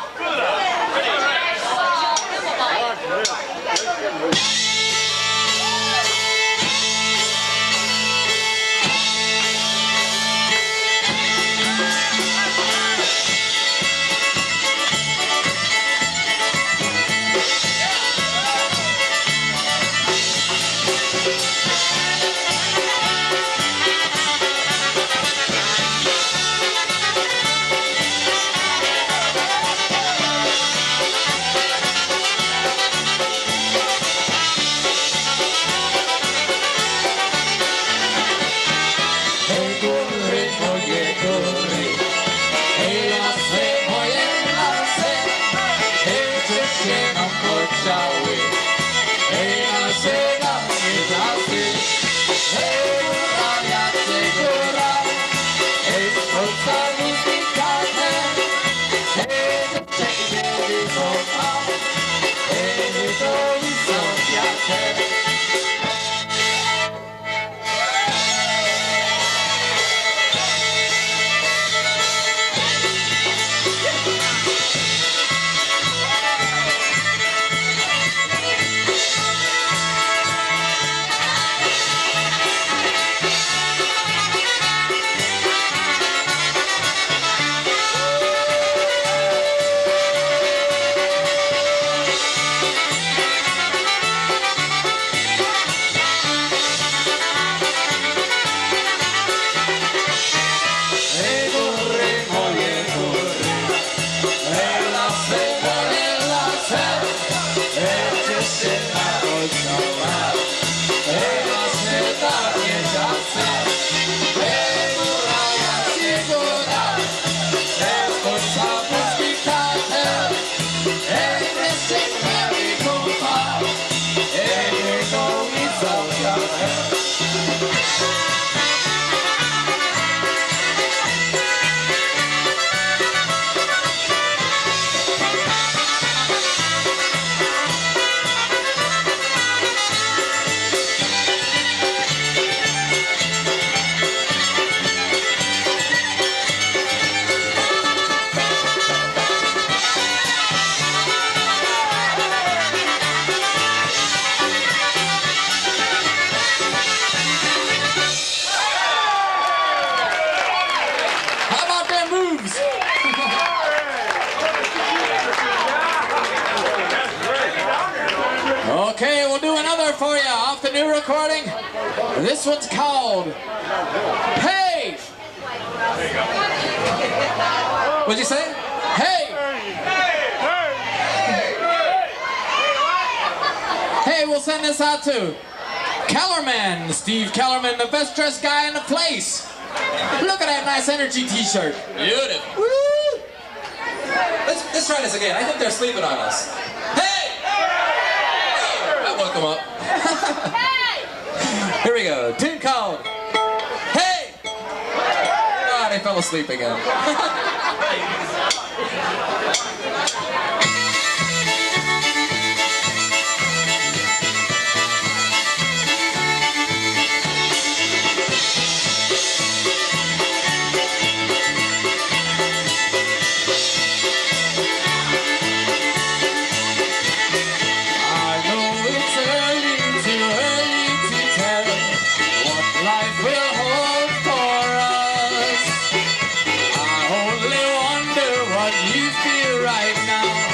Okay, we'll do another for you off the new recording. This one's called Hey! What'd you say? Hey! Hey, we'll send this out to Kellerman, Steve Kellerman, the best dressed guy in the place. Look at that nice energy t-shirt. Beautiful. Woo! Let's try this again. I think they're sleeping on us. Hey! That woke them up. Hey! Here we go. Tune called Hey! Ah, they fell asleep again. You feel right now.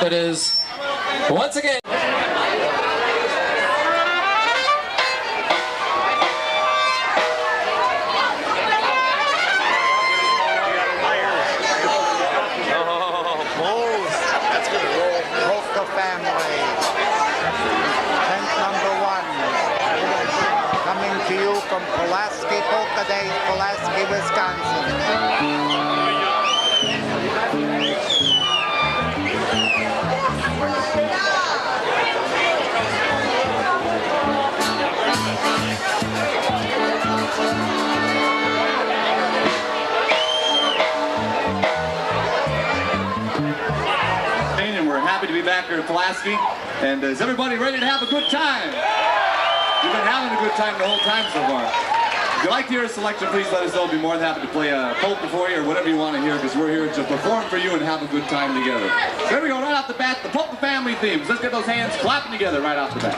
it is. Once again. Polka family. Tent number 1. Coming to you from Pulaski Polka Days, Pulaski, Wisconsin. And we're happy to be back here at Pulaski. And is everybody ready to have a good time? You've been having a good time the whole time so far. If you'd like to hear a selection, please let us know. We'll be more than happy to play a polka for you or whatever you want to hear, because we're here to perform for you and have a good time together. So here we go, right off the bat, the polka family themes. Let's get those hands clapping together right off the bat.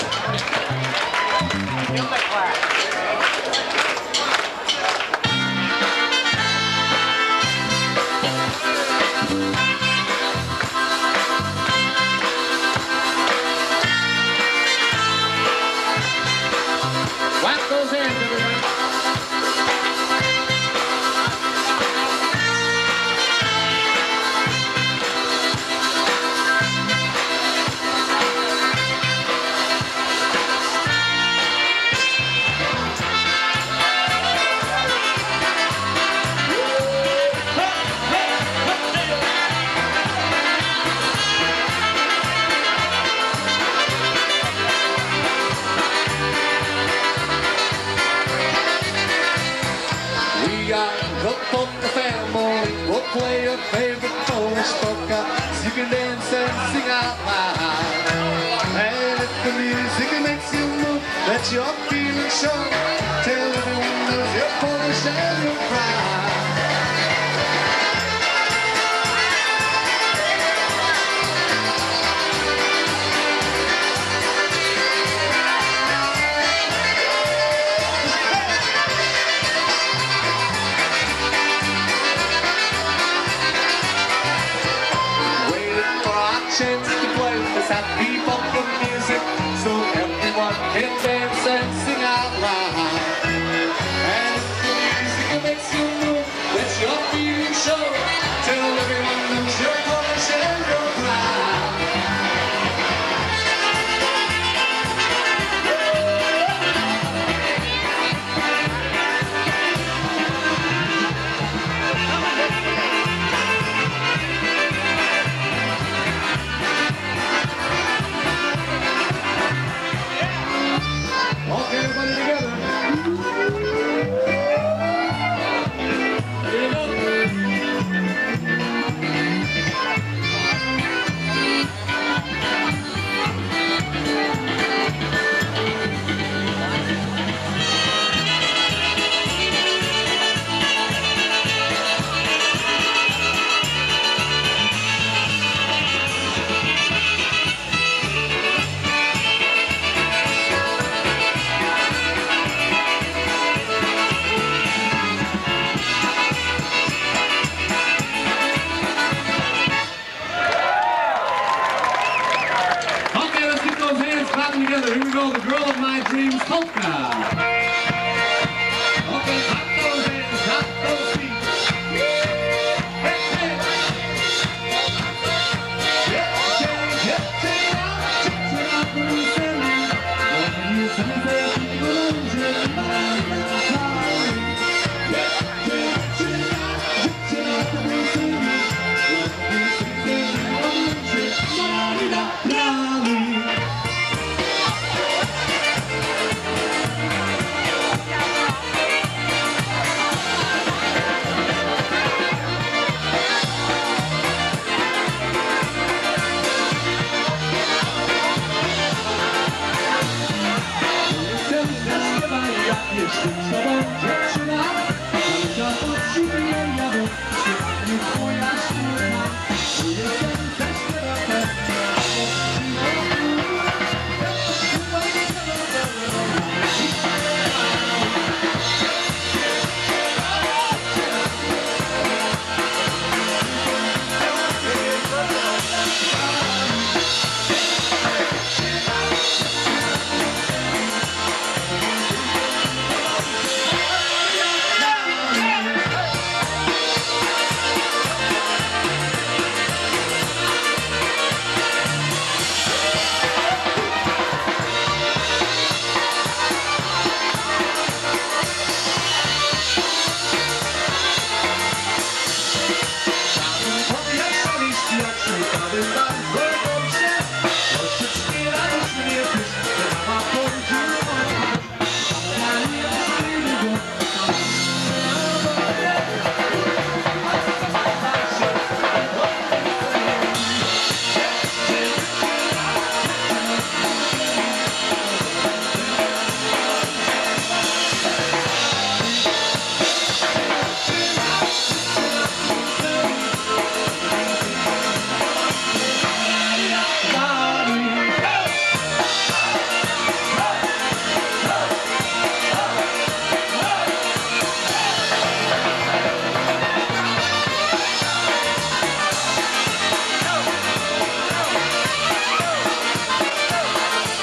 Clap those hands, everybody. The polka family will play your favorite Polish polka. You can dance and sing out loud. And if the music makes you move, let your feelings show. Tell everyone knows you're Polish and you're proud. Chance to play this happy polka music, so everyone can dance and sing out loud. And if the music makes you move, let your feelings show. Tell everyone knows you're Polish and you're proud. Okay, everybody together. Here we go. Okay, let's get those hands clapping together. Here we go, the girl of my dreams, polka.